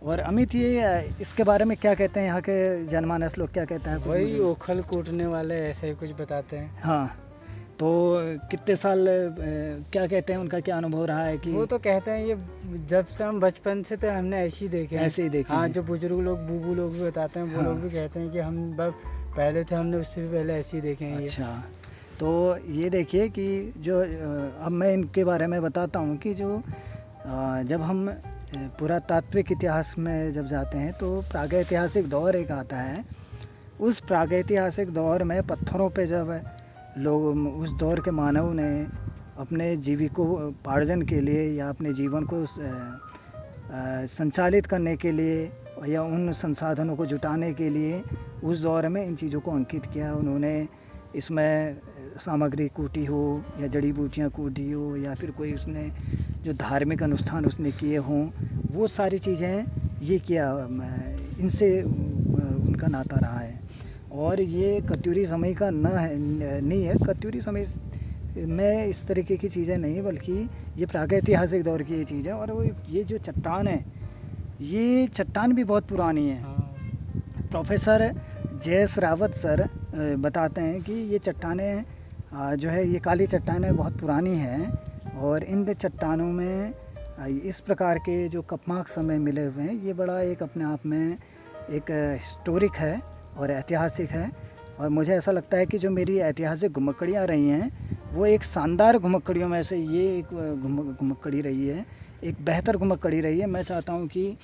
और अमित ये इसके बारे में क्या कहते हैं, यहाँ के जनमानस लोग क्या कहते हैं? वही ओखल कूटने वाले ऐसे ही कुछ बताते हैं। हाँ, तो कितने साल क्या कहते हैं, उनका क्या अनुभव रहा है? कि वो तो कहते हैं ये जब से हम बचपन से तो हमने ऐसे ही देखे हैं। ऐसे ही देखे। हाँ, जो बुजुर्ग लोग, बूबू लोग भी बताते हैं, वो लोग भी कहते हैं कि हम पहले थे, हमने उससे भी पहले ऐसे ही देखे हैं। अच्छा, तो ये देखिए कि जो अब मैं इनके बारे में बताता हूँ कि जो जब हम पुरातात्विक इतिहास में जब जाते हैं तो प्रागैतिहासिक दौर एक आता है। उस प्रागैतिहासिक दौर में पत्थरों पे जब लोग, उस दौर के मानव ने अपने जीविकोपार्जन के लिए या अपने जीवन को संचालित करने के लिए या उन संसाधनों को जुटाने के लिए उस दौर में इन चीज़ों को अंकित किया। उन्होंने इसमें सामग्री कूटी हो या जड़ी बूटियाँ कूटी हो या फिर कोई उसने जो धार्मिक अनुष्ठान उसने किए हों, वो सारी चीज़ें ये किया, इनसे उनका नाता रहा है। और ये कत्यूरी समय का नहीं है। कत्यूरी समय में इस तरीके की चीज़ें नहीं, बल्कि ये प्रागैतिहासिक दौर की ये चीज़ है। और वो ये जो चट्टान है, ये चट्टान भी बहुत पुरानी है। प्रोफेसर जयेश रावत सर बताते हैं कि ये चट्टानें जो है, ये काली चट्टानें बहुत पुरानी हैं और इन चट्टानों में इस प्रकार के जो कपमार्क्स हमें मिले हुए हैं, ये बड़ा एक अपने आप में एक हिस्टोरिक है और ऐतिहासिक है। और मुझे ऐसा लगता है कि जो मेरी ऐतिहासिक घुमक्कड़ियाँ रही हैं वो एक शानदार घुमक्कड़ियों में से ये एक घुमक्कड़ी रही है, एक बेहतर घुमक्कड़ी रही है। मैं चाहता हूँ कि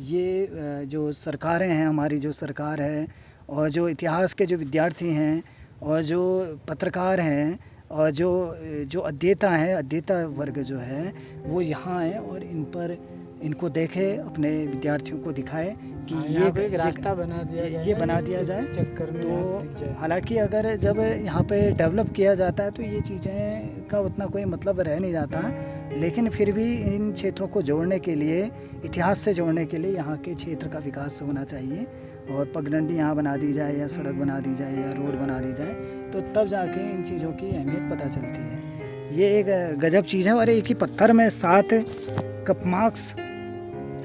ये जो सरकारें हैं, हमारी जो सरकार है और जो इतिहास के जो विद्यार्थी हैं और जो पत्रकार हैं और जो अध्येता हैं, अध्येता वर्ग जो है वो यहाँ आए और इनको देखे, अपने विद्यार्थियों को दिखाए कि ये एक रास्ता बना दिया जाए, ये बना दिया जाए। चक्कर में तो हालांकि अगर जब यहाँ पे डेवलप किया जाता है तो ये चीज़ें का उतना कोई मतलब रह नहीं जाता, लेकिन फिर भी इन क्षेत्रों को जोड़ने के लिए, इतिहास से जोड़ने के लिए यहाँ के क्षेत्र का विकास होना चाहिए और पगडंडी यहाँ बना दी जाए या सड़क बना दी जाए या रोड बना दी जाए, तो तब जाके इन चीज़ों की अहमियत पता चलती है। ये एक गजब चीज़ है। और एक ही पत्थर में 7 कपमार्क्स,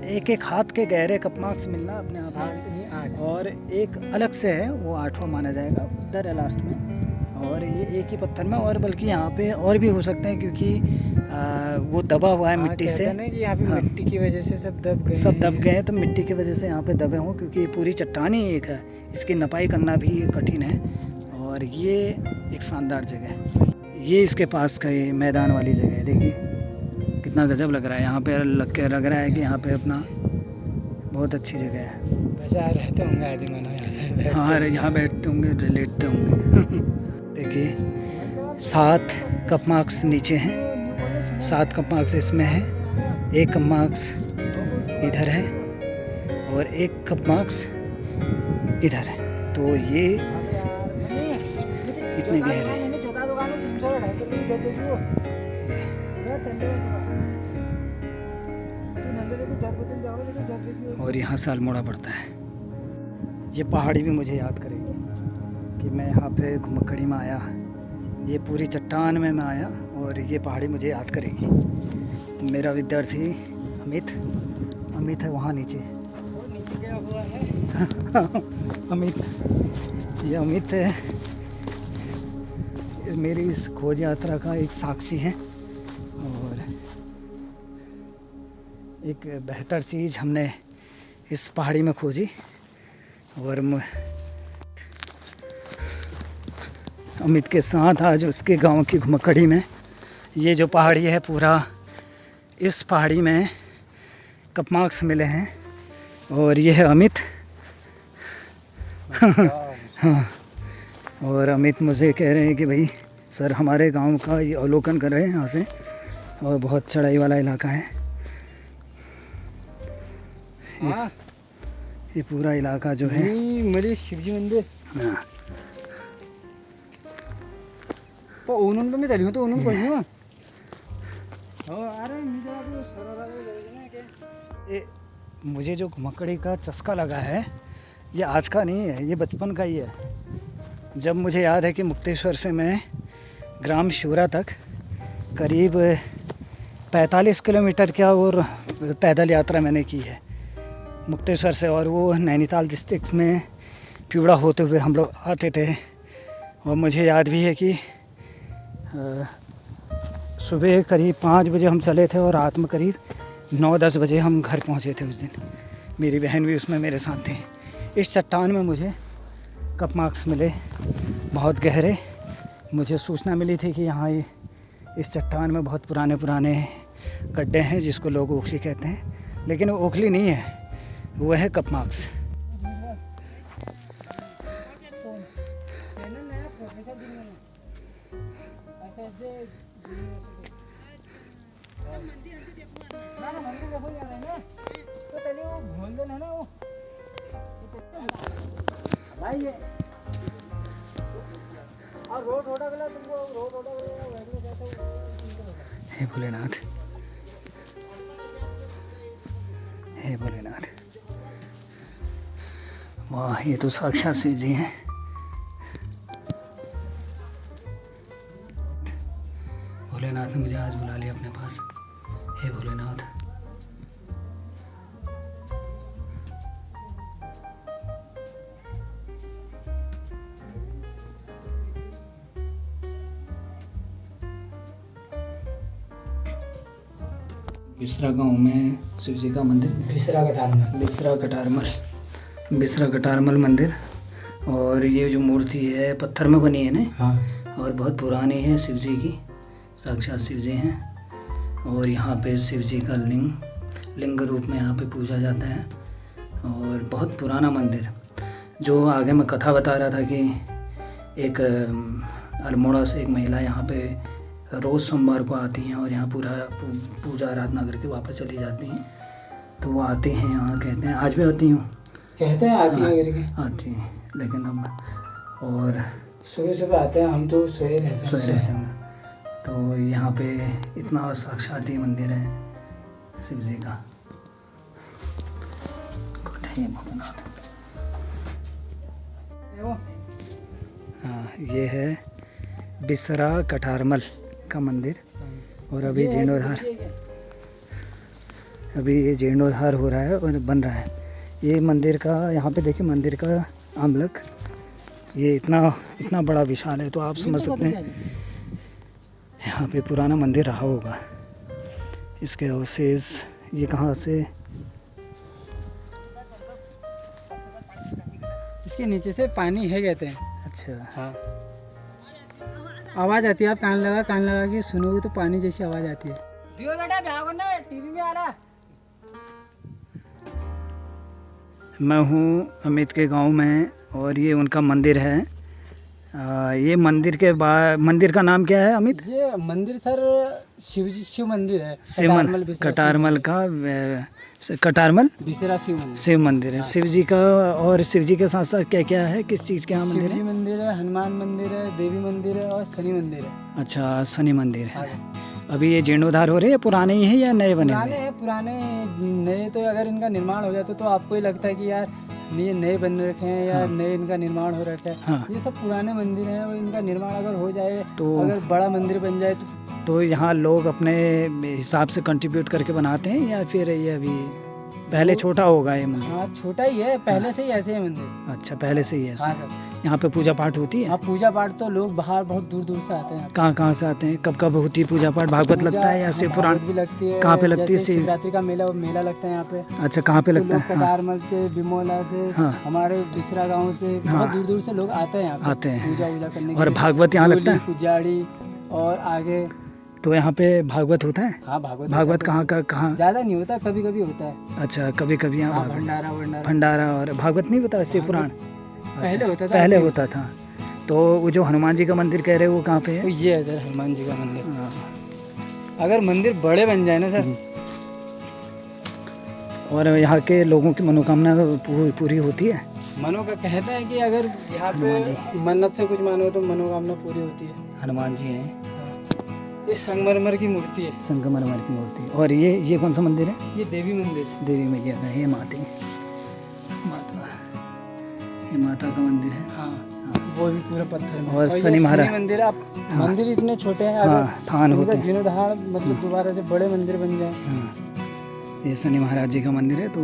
एक हाथ के गहरे कपमार्क्स मिलना अपने आप में, और एक अलग से है वो 8वां माना जाएगा, उधर है लास्ट में। और ये एक ही पत्थर में, और बल्कि यहाँ पे और भी हो सकते हैं क्योंकि वो दबा हुआ है मिट्टी से। कि यहाँ पे मिट्टी की वजह से सब दब गए हैं, तो मिट्टी की वजह से यहाँ पे दबे हों, क्योंकि पूरी चट्टान ही एक है, इसकी नपाई करना भी कठिन है। और ये एक शानदार जगह है, ये इसके पास का ये मैदान वाली जगह है, देखिए कितना गजब लग रहा है। यहाँ पे लग रहा है कि यहाँ पे अपना बहुत अच्छी जगह है। वैसे रहते होंगे आदमी यहाँ, हाँ यहाँ बैठते होंगे, लेटते होंगे। देखिए 7 कपमार्क्स नीचे हैं, 7 कपमार्क्स इसमें है, 1 कपमार्क्स इधर है और 1 कपमार्क्स इधर है। तो ये इतने गहरे, और यहाँ से अल्मोड़ा पड़ता है। ये पहाड़ी भी मुझे याद करेगी कि मैं यहाँ पे घुमक्कड़ी में आया, ये पूरी चट्टान में मैं आया और ये पहाड़ी मुझे याद करेगी। मेरा विद्यार्थी अमित है वहाँ नीचे। वो नीचे गया हुआ है। अमित, ये अमित है, मेरी इस खोज यात्रा का एक साक्षी है। और एक बेहतर चीज़ हमने इस पहाड़ी में खोजी। और अमित के साथ आज उसके गांव की घुमक्कड़ी में, ये जो पहाड़ी है पूरा, इस पहाड़ी में कपमार्क्स मिले हैं। और ये है अमित। हाँ, और अमित मुझे कह रहे हैं कि भाई सर हमारे गांव का ये अवलोकन कर रहे हैं यहाँ से, और बहुत चढ़ाई वाला इलाका है। ये पूरा इलाका जो है मेरे शिवजी मंदिर। हाँ, तो उन्होंने मैं चली हूँ तो उन्होंने कोई हूँ। ये मुझे जो घुमक्कड़ी का चस्का लगा है ये आज का नहीं है, ये बचपन का ही है। जब मुझे याद है कि मुक्तेश्वर से मैं ग्राम शिवरा तक करीब 45 किलोमीटर क्या और पैदल यात्रा मैंने की है मुक्तेश्वर से, और वो नैनीताल डिस्ट्रिक्ट में पिवड़ा होते हुए हम लोग आते थे। और मुझे याद भी है कि सुबह करीब 5 बजे हम चले थे और रात में करीब 9-10 बजे हम घर पहुंचे थे उस दिन। मेरी बहन भी उसमें मेरे साथ थी। इस चट्टान में मुझे कपमार्क्स मिले बहुत गहरे। मुझे सूचना मिली थी कि यहाँ ये इस चट्टान में बहुत पुराने गड्ढे हैं जिसको लोग ओखली कहते हैं, लेकिन वो ओखली नहीं है, वो है कपमार्क्स। हे भोलेनाथ, हे भोलेनाथ, वाह ये तो साक्षात शिव जी हैं। भोलेनाथ ने मुझे आज बुला लिया अपने पास। हे भोलेनाथ, बिसरा गांव में शिव जी का मंदिर, बिसरा कटारमल मंदिर। और ये जो मूर्ति है पत्थर में बनी है ना। हाँ। और बहुत पुरानी है, शिव जी की साक्षात शिव जी हैं। और यहाँ पे शिव जी का लिंग रूप में यहाँ पे पूजा जाता है। और बहुत पुराना मंदिर, जो आगे मैं कथा बता रहा था कि एक अल्मोड़ा से एक महिला यहाँ पे रोज़ सोमवार को आती हैं और यहाँ पूरा पूजा आराधना करके वापस चली जाती हैं। तो वो आती हैं यहाँ, कहते हैं आज भी आती हूँ, कहते हैं आती हैं करके। आती हैं, लेकिन अब और सुबह आते हैं, हम तो सोए रहते हैं। तो यहाँ पे इतना साक्षात ही मंदिर है शिव जी का। भोलेनाथ। हाँ, ये है बिसरा कटारमल का मंदिर। और अभी ये जीर्णोद्धार हो रहा है और बन रहा है। ये मंदिर का, यहाँ पे देखिए मंदिर का आमलक, ये इतना बड़ा विशाल है, तो आप समझ सकते हैं यहाँ पे पुराना मंदिर रहा होगा। इसके अवशेष ये कहाँ से, इसके नीचे से पानी है कहते हैं। अच्छा हाँ, आवाज़ आती है, आप कान लगा के सुनोगे तो पानी जैसी आवाज़ आती है। दियो बेटा, ब्याह करना, टीवी में आ रहा। मैं हूँ अमित के गांव में और ये उनका मंदिर है। ये मंदिर का नाम क्या है अमित? ये मंदिर सर शिव मंदिर है। कटारमल का कटारमल बिसरा शिव मंदिर है। शिव जी का, और शिव जी के साथ साथ क्या क्या है, किस चीज़ के यहाँ मंदिर है? शिव जी मंदिर है, हनुमान मंदिर है, देवी मंदिर है और शनि मंदिर है। अच्छा, शनि मंदिर है। अभी ये जीर्णोद्धार हो रहे हैं या पुराने ही है या नए बने हुए? पुराने हैं। नए तो अगर इनका निर्माण हो जाता तो आपको ही लगता है कि यार ये नए बन रखे हैं या हाँ। नए इनका निर्माण हो रखा है। हाँ। ये सब पुराने मंदिर हैं और इनका निर्माण अगर हो जाए तो अगर बड़ा मंदिर बन जाए तो यहाँ लोग अपने हिसाब से कंट्रीब्यूट करके बनाते हैं या फिर ये अभी पहले छोटा होगा ये मंदिर? हाँ छोटा ही है, पहले से ही ऐसे है मंदिर। अच्छा, पहले से ही है। हाँ सर। यहाँ पे पूजा पाठ होती है? हाँ पूजा पाठ तो लोग बाहर बहुत दूर दूर से आते हैं। कहाँ कहाँ से आते हैं? कब कब होती है पूजा पाठ? भागवत लगता है या शिव पुराण? भागवत भी लगती है। कहाँ पे लगती है? शिवरात्रि का मेला लगता है यहाँ पे। अच्छा, कहाँ पे लगता लोग है? कटारमल से, बिमोला से, हाँ। हमारे बिसरा गांव से बहुत दूर दूर से लोग आते हैं यहाँ पे आते हैं पूजा करने। और भागवत यहाँ लगता है? पुजारी और आगे तो यहाँ पे भागवत होता है? हाँ भागवत कहाँ कहाँ? ज्यादा नहीं होता, कभी कभी होता है। अच्छा, कभी कभी यहाँ भागवत, भंडारा और भागवत नहीं पता? शिव पुराण पहले होता था। पहले होता था। तो वो जो हनुमान जी का मंदिर कह रहे हो वो कहाँ पे है? ये है सर हनुमान जी का मंदिर। हाँ। अगर मंदिर बड़े बन जाए ना सर, और यहाँ के लोगों की मनोकामना पूरी होती है? मनो का कहते हैं कि अगर यहाँ पे मन्नत से कुछ मानो तो मनोकामना पूरी होती है। हनुमान जी हैं। ये संगमरमर की मूर्ति है। संगमरमर की मूर्ति। और ये कौन सा मंदिर है? ये देवी मंदिर, देवी मैया का है। माता ये माता का मंदिर है। हाँ वो भी पूरा पत्थर में। और शनि महाराज मंदिर, आप मंदिर इतने छोटे हैं, हाँ, अगर थान होते हैं। जीर्णोद्धार मतलब दोबारा से बड़े मंदिर बन जाए। हाँ, ये शनि महाराज जी का मंदिर है। तो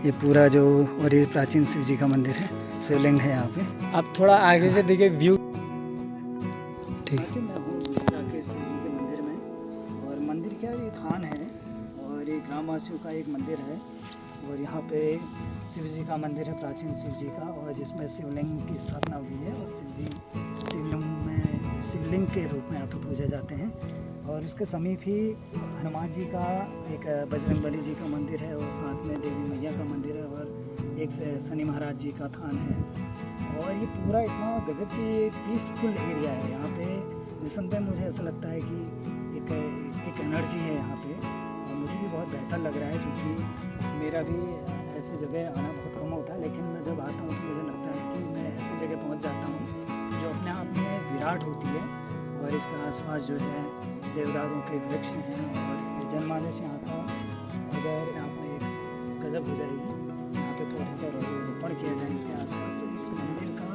ये पूरा जो, और ये प्राचीन शिव जी का मंदिर है, शिवलिंग है यहाँ पे। आप थोड़ा आगे से देखिए व्यू। ठीक है, मैं हूँ दूसरा के शिव जी के मंदिर में। और मंदिर क्या है, ये थान है और ये ग्रामवासियों का एक मंदिर है। और यहाँ पे शिव जी का मंदिर है, प्राचीन शिव जी का, और जिसमें शिवलिंग की स्थापना हुई है। और शिव जी शिवलिंग के रूप में यहाँ पे पूजे जाते हैं। और उसके समीप ही हनुमान जी का, एक बजरंगबली जी का मंदिर है, और साथ में देवी मैया का मंदिर है, और एक शनि महाराज जी का थान है। और ये पूरा इतना गजब की पीसफुल एरिया है यहाँ पे। निसंदेह मुझे ऐसा लगता है कि एक एनर्जी है यहाँ पे, और मुझे भी बहुत बेहतर लग रहा है, क्योंकि मेरा भी ऐसी जगह आना बहुत कम होता है। लेकिन मैं जब आता हूँ तो मुझे लगता है कि मैं ऐसी जगह पहुँच जाता हूँ जो अपने आप में विराट होती है। और इसके आसपास जो है देवदारों के वृक्ष हैं, और जनमानस यहाँ का अगर यहाँ पर एक गजब हो जाएगी। यहाँ पे पौधों का रोपण किया जाए इसके आसपास, तो इस मंदिर का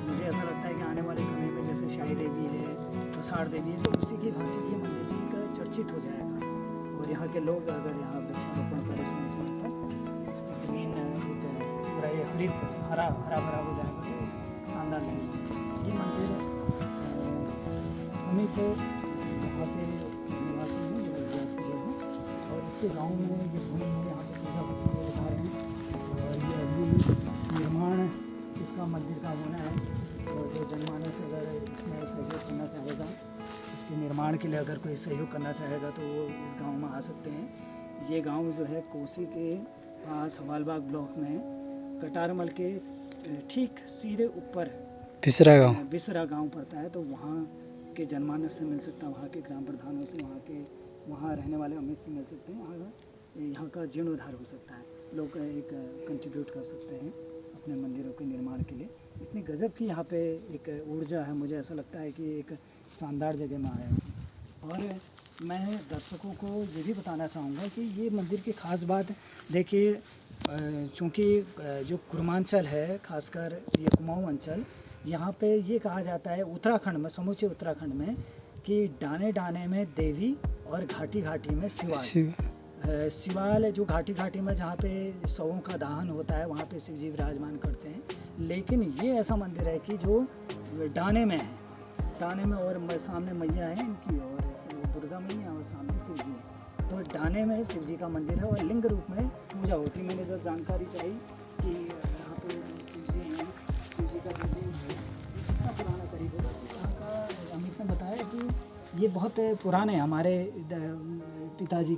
मुझे ऐसा लगता है कि आने वाले समय में जैसे शाही देवी है, प्रसाद देवी है, तो उसी की भांति ये मंदिर भी एक चर्चित हो जाएगा। और यहाँ के लोग अगर यहाँ वृक्षारोपण करें इसकी ग्रीन पूरा ये हरा भरा हो जाएगा, तो शानदार लगेगा। ये मंदिर हमें तो यहाँ पे निवासी हैं और इसके गांव में ये भूमि है, यहाँ पे पूजा होती है बता रहे हैं। और ये अभी निर्माण इसका मंदिर का होना है, और जो जनमानस अगर इसमें सहयोग करना चाहेगा, इसके निर्माण के लिए अगर कोई सहयोग करना चाहेगा तो वो इस गांव में आ सकते हैं। ये गांव जो है कोसी के पास हवालबाग ब्लॉक में कटारमल के ठीक सीधे ऊपर बिसरा गांव पड़ता है। तो वहाँ के जनमानस से मिल सकता है, वहाँ के ग्राम प्रधानों से, वहाँ रहने वाले अमित से मिल सकते हैं। यहाँ का जीर्णोद्धार हो सकता है, लोग एक कंट्रीब्यूट कर सकते हैं अपने मंदिरों के निर्माण के लिए। इतनी गजब की यहाँ पे एक ऊर्जा है, मुझे ऐसा लगता है कि एक शानदार जगह में आया हूँ। और मैं दर्शकों को ये भी बताना चाहूँगा कि ये मंदिर की ख़ास बात देखिए, चूँकि जो कुर्मांचल है, खासकर ये कुमाऊँ अंचल, यहाँ पे ये कहा जाता है उत्तराखंड में, समूचे उत्तराखंड में, कि डाने डाने में देवी और घाटी घाटी में शिवाल। शिवाल जो घाटी घाटी में जहाँ पे शवों का दहन होता है, वहाँ पे शिव जी विराजमान करते हैं। लेकिन ये ऐसा मंदिर है कि जो डाने में है, डाने में, और सामने मैया है इनकी, और दुर्गा मैया, और सामने शिव जी है। तो डाने में शिव जी का मंदिर है और लिंग रूप में पूजा होती है। मैंने जब जानकारी चाहिए कि यहाँ पे शिव जी हैं, शिव जी का मंदिर है, कितना पुराना करीब है, यहाँ का अमित ने बताया कि ये बहुत पुराने, हमारे पिताजी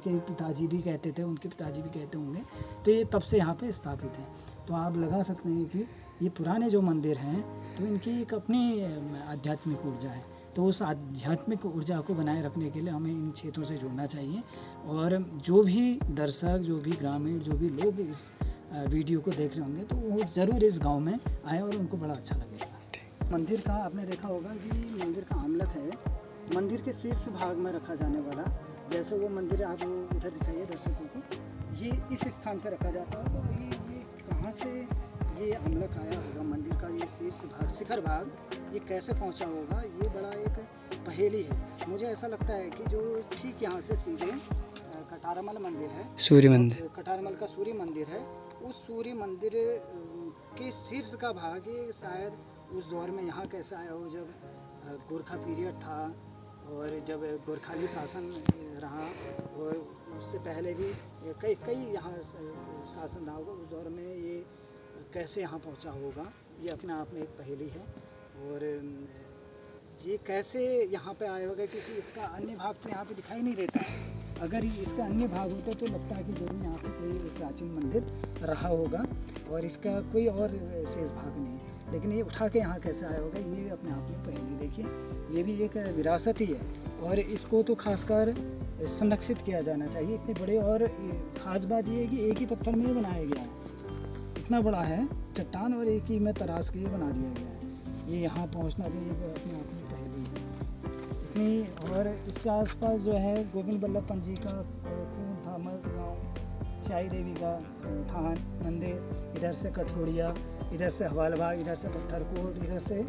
भी कहते थे, उनके पिताजी भी कहते होंगे। तो ये तब से यहाँ पे स्थापित है। तो आप लगा सकते हैं कि ये पुराने जो मंदिर हैं, तो इनकी एक अपनी आध्यात्मिक ऊर्जा है। तो उस आध्यात्मिक ऊर्जा को बनाए रखने के लिए हमें इन क्षेत्रों से जुड़ना चाहिए। और जो भी दर्शक, जो भी ग्रामीण, जो भी लोग इस वीडियो को देख रहे होंगे, तो वो ज़रूर इस गांव में आए और उनको बड़ा अच्छा लगेगा। मंदिर का आपने देखा होगा कि मंदिर का आमलक है मंदिर के शीर्ष भाग में रखा जाने वाला। जैसे वो मंदिर आप उधर दिखाइए दर्शकों को, ये इस स्थान पर रखा जाता है। तो ये कहाँ कहाँ से ये अमलक आया होगा, मंदिर का ये शीर्ष भाग, शिखर भाग, ये कैसे पहुंचा होगा, ये बड़ा एक पहेली है। मुझे ऐसा लगता है कि जो ठीक यहाँ से सीधे कटारमल मंदिर है, सूर्य मंदिर, कटारमल का सूर्य मंदिर है, उस सूर्य मंदिर के शीर्ष का भाग ये शायद उस दौर में यहाँ कैसे आया हो जब गोरखा पीरियड था और जब गोरखाली शासन रहा, और उससे पहले भी कई यहाँ शासन रहा होगा। उस दौर में ये कैसे यहाँ पहुँचा होगा, ये अपने आप में एक पहेली है। और ये कैसे यहाँ पे आया होगा, क्योंकि इसका अन्य भाग तो यहाँ पे दिखाई नहीं देता है। अगर इसका अन्य भाग होता तो लगता है कि जरूर यहाँ पे कोई प्राचीन मंदिर रहा होगा और इसका कोई और शेष भाग नहीं, लेकिन ये उठा के यहाँ कैसे आया होगा, ये अपने आप में पहेली। देखिए, ये भी एक विरासत ही है और इसको तो खासकर संरक्षित किया जाना चाहिए। इतने बड़े, और ख़ास बात ये है कि एक ही पत्थर में बनाया गया है, इतना बड़ा है चट्टान और एक ही में तराश के बना दिया गया है। ये यहाँ पहुँचना भी एक अपने आप में पहेली है इतनी। और इसके आसपास जो है गोविंद बल्लभ पंत जी का खून थामस गाँव, शाही देवी का थान मंदिर, इधर से कठोड़िया, इधर से हवालबाग, इधर से पत्थरकोट, इधर से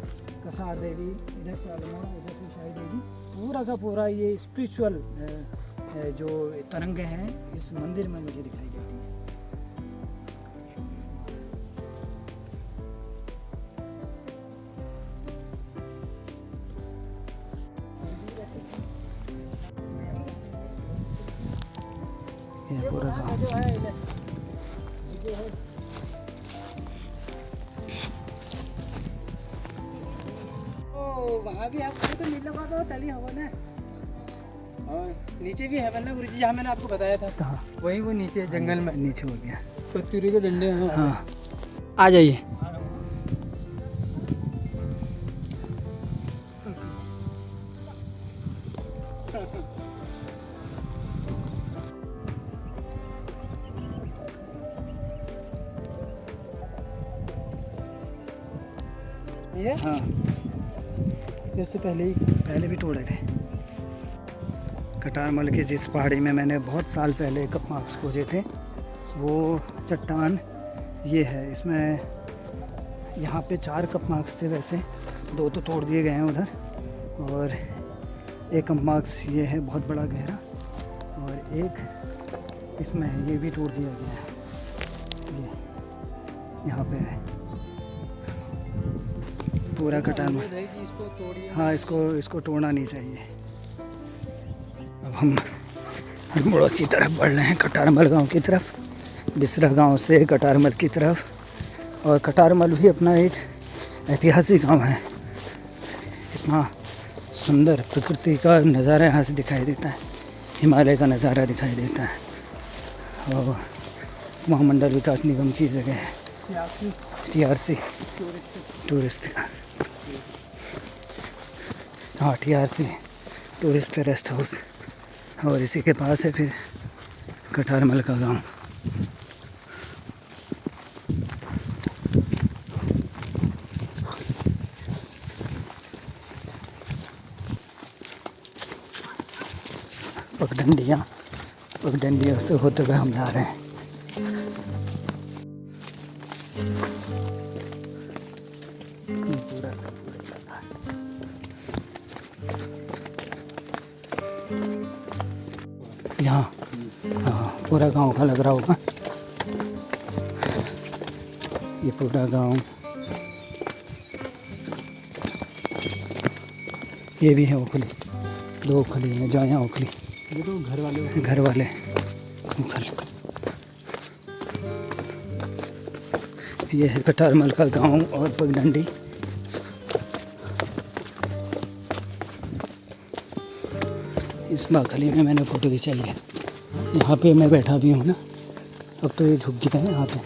कसार देवी, इधर से अल्मोड़ा, इधर से शाही देवी, पूरा का पूरा ये स्पिरिचुअल जो तरंगे हैं इस मंदिर में मुझे दिखाई देती हैं। ये पूरा गाँव जो है वहाँ भी आपको तो मिल लगा तो तली हवा ना, और नीचे भी है ना गुरु जी, जहाँ मैंने आपको बताया था। हाँ, वही वो नीचे जंगल में नीचे हो गया कस्तूरी के डंडे हैं। हाँ, आ जाइए। ये हाँ, इससे पहले भी तोड़े थे। कटारमल के जिस पहाड़ी में मैंने बहुत साल पहले कप मार्क्स खोजे थे, वो चट्टान ये है। इसमें यहाँ पे 4 कप मार्क्स थे, वैसे 2 तो तोड़ दिए गए हैं उधर, और एक कप मार्क्स ये है बहुत बड़ा गहरा, और एक इसमें है, ये भी तोड़ दिया गया है। ये यहाँ पे है पूरा कटारमल। हाँ, इसको तोड़ना नहीं चाहिए। अब हम अल्मोड़ा की तरफ बढ़ रहे हैं, कटारमल गांव की तरफ, बिसरा गांव से कटारमल की तरफ। और कटारमल भी अपना एक ऐतिहासिक गांव है। इतना सुंदर प्रकृति का नज़ारा यहाँ से दिखाई देता है, हिमालय का नज़ारा दिखाई देता है। और महामंडल विकास निगम की जगह है, TRC टूरिस्ट का। हाँ, TRC टूरिस्ट रेस्ट हाउस, और इसी के पास है फिर कटारमल का गांव। पगडंडिया से होते हुए हम जा रहे हैं। पूरा इलाका यहाँ, हाँ, पूरा गांव का लग रहा होगा ये पूरा गांव। ये भी है ओखली, 2 ओखली हैं, जाया ओखली, ये तो घर वाले ओखल। ये है कटारमल का गांव और पगडंडी। इस बाखली में मैंने फ़ोटो खिंचाई है, यहाँ पे मैं बैठा भी हूँ ना। अब तो ये झुक गया है यहाँ पे,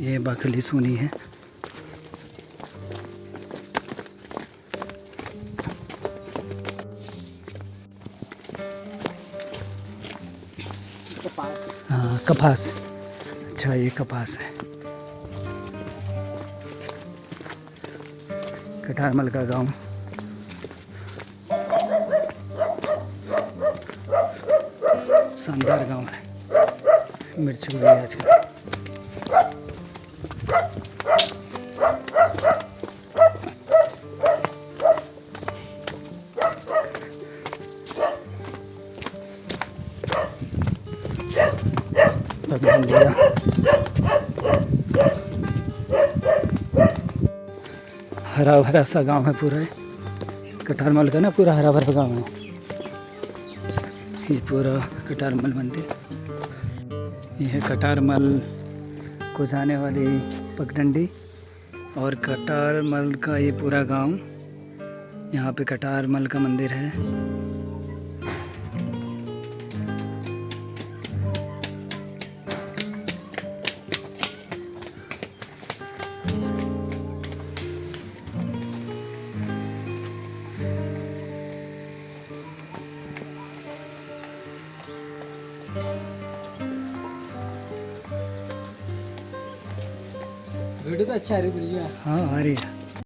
ये बाखली सुनी है। हाँ, कपास। अच्छा, ये कपास है। कटारमल का गांव। शानदार गांव है। मिर्च हुई है आजकल। हरा भरा सा गांव है पूरा। कटारमल का ना पूरा हरा भरा गांव है। ये पूरा कटारमल मंदिर, ये है कटारमल को जाने वाली पगडंडी और कटारमल का ये पूरा गांव। यहाँ पे कटारमल का मंदिर है। वीडियो तो अच्छा है गुरु जी। हाँ आ रही है।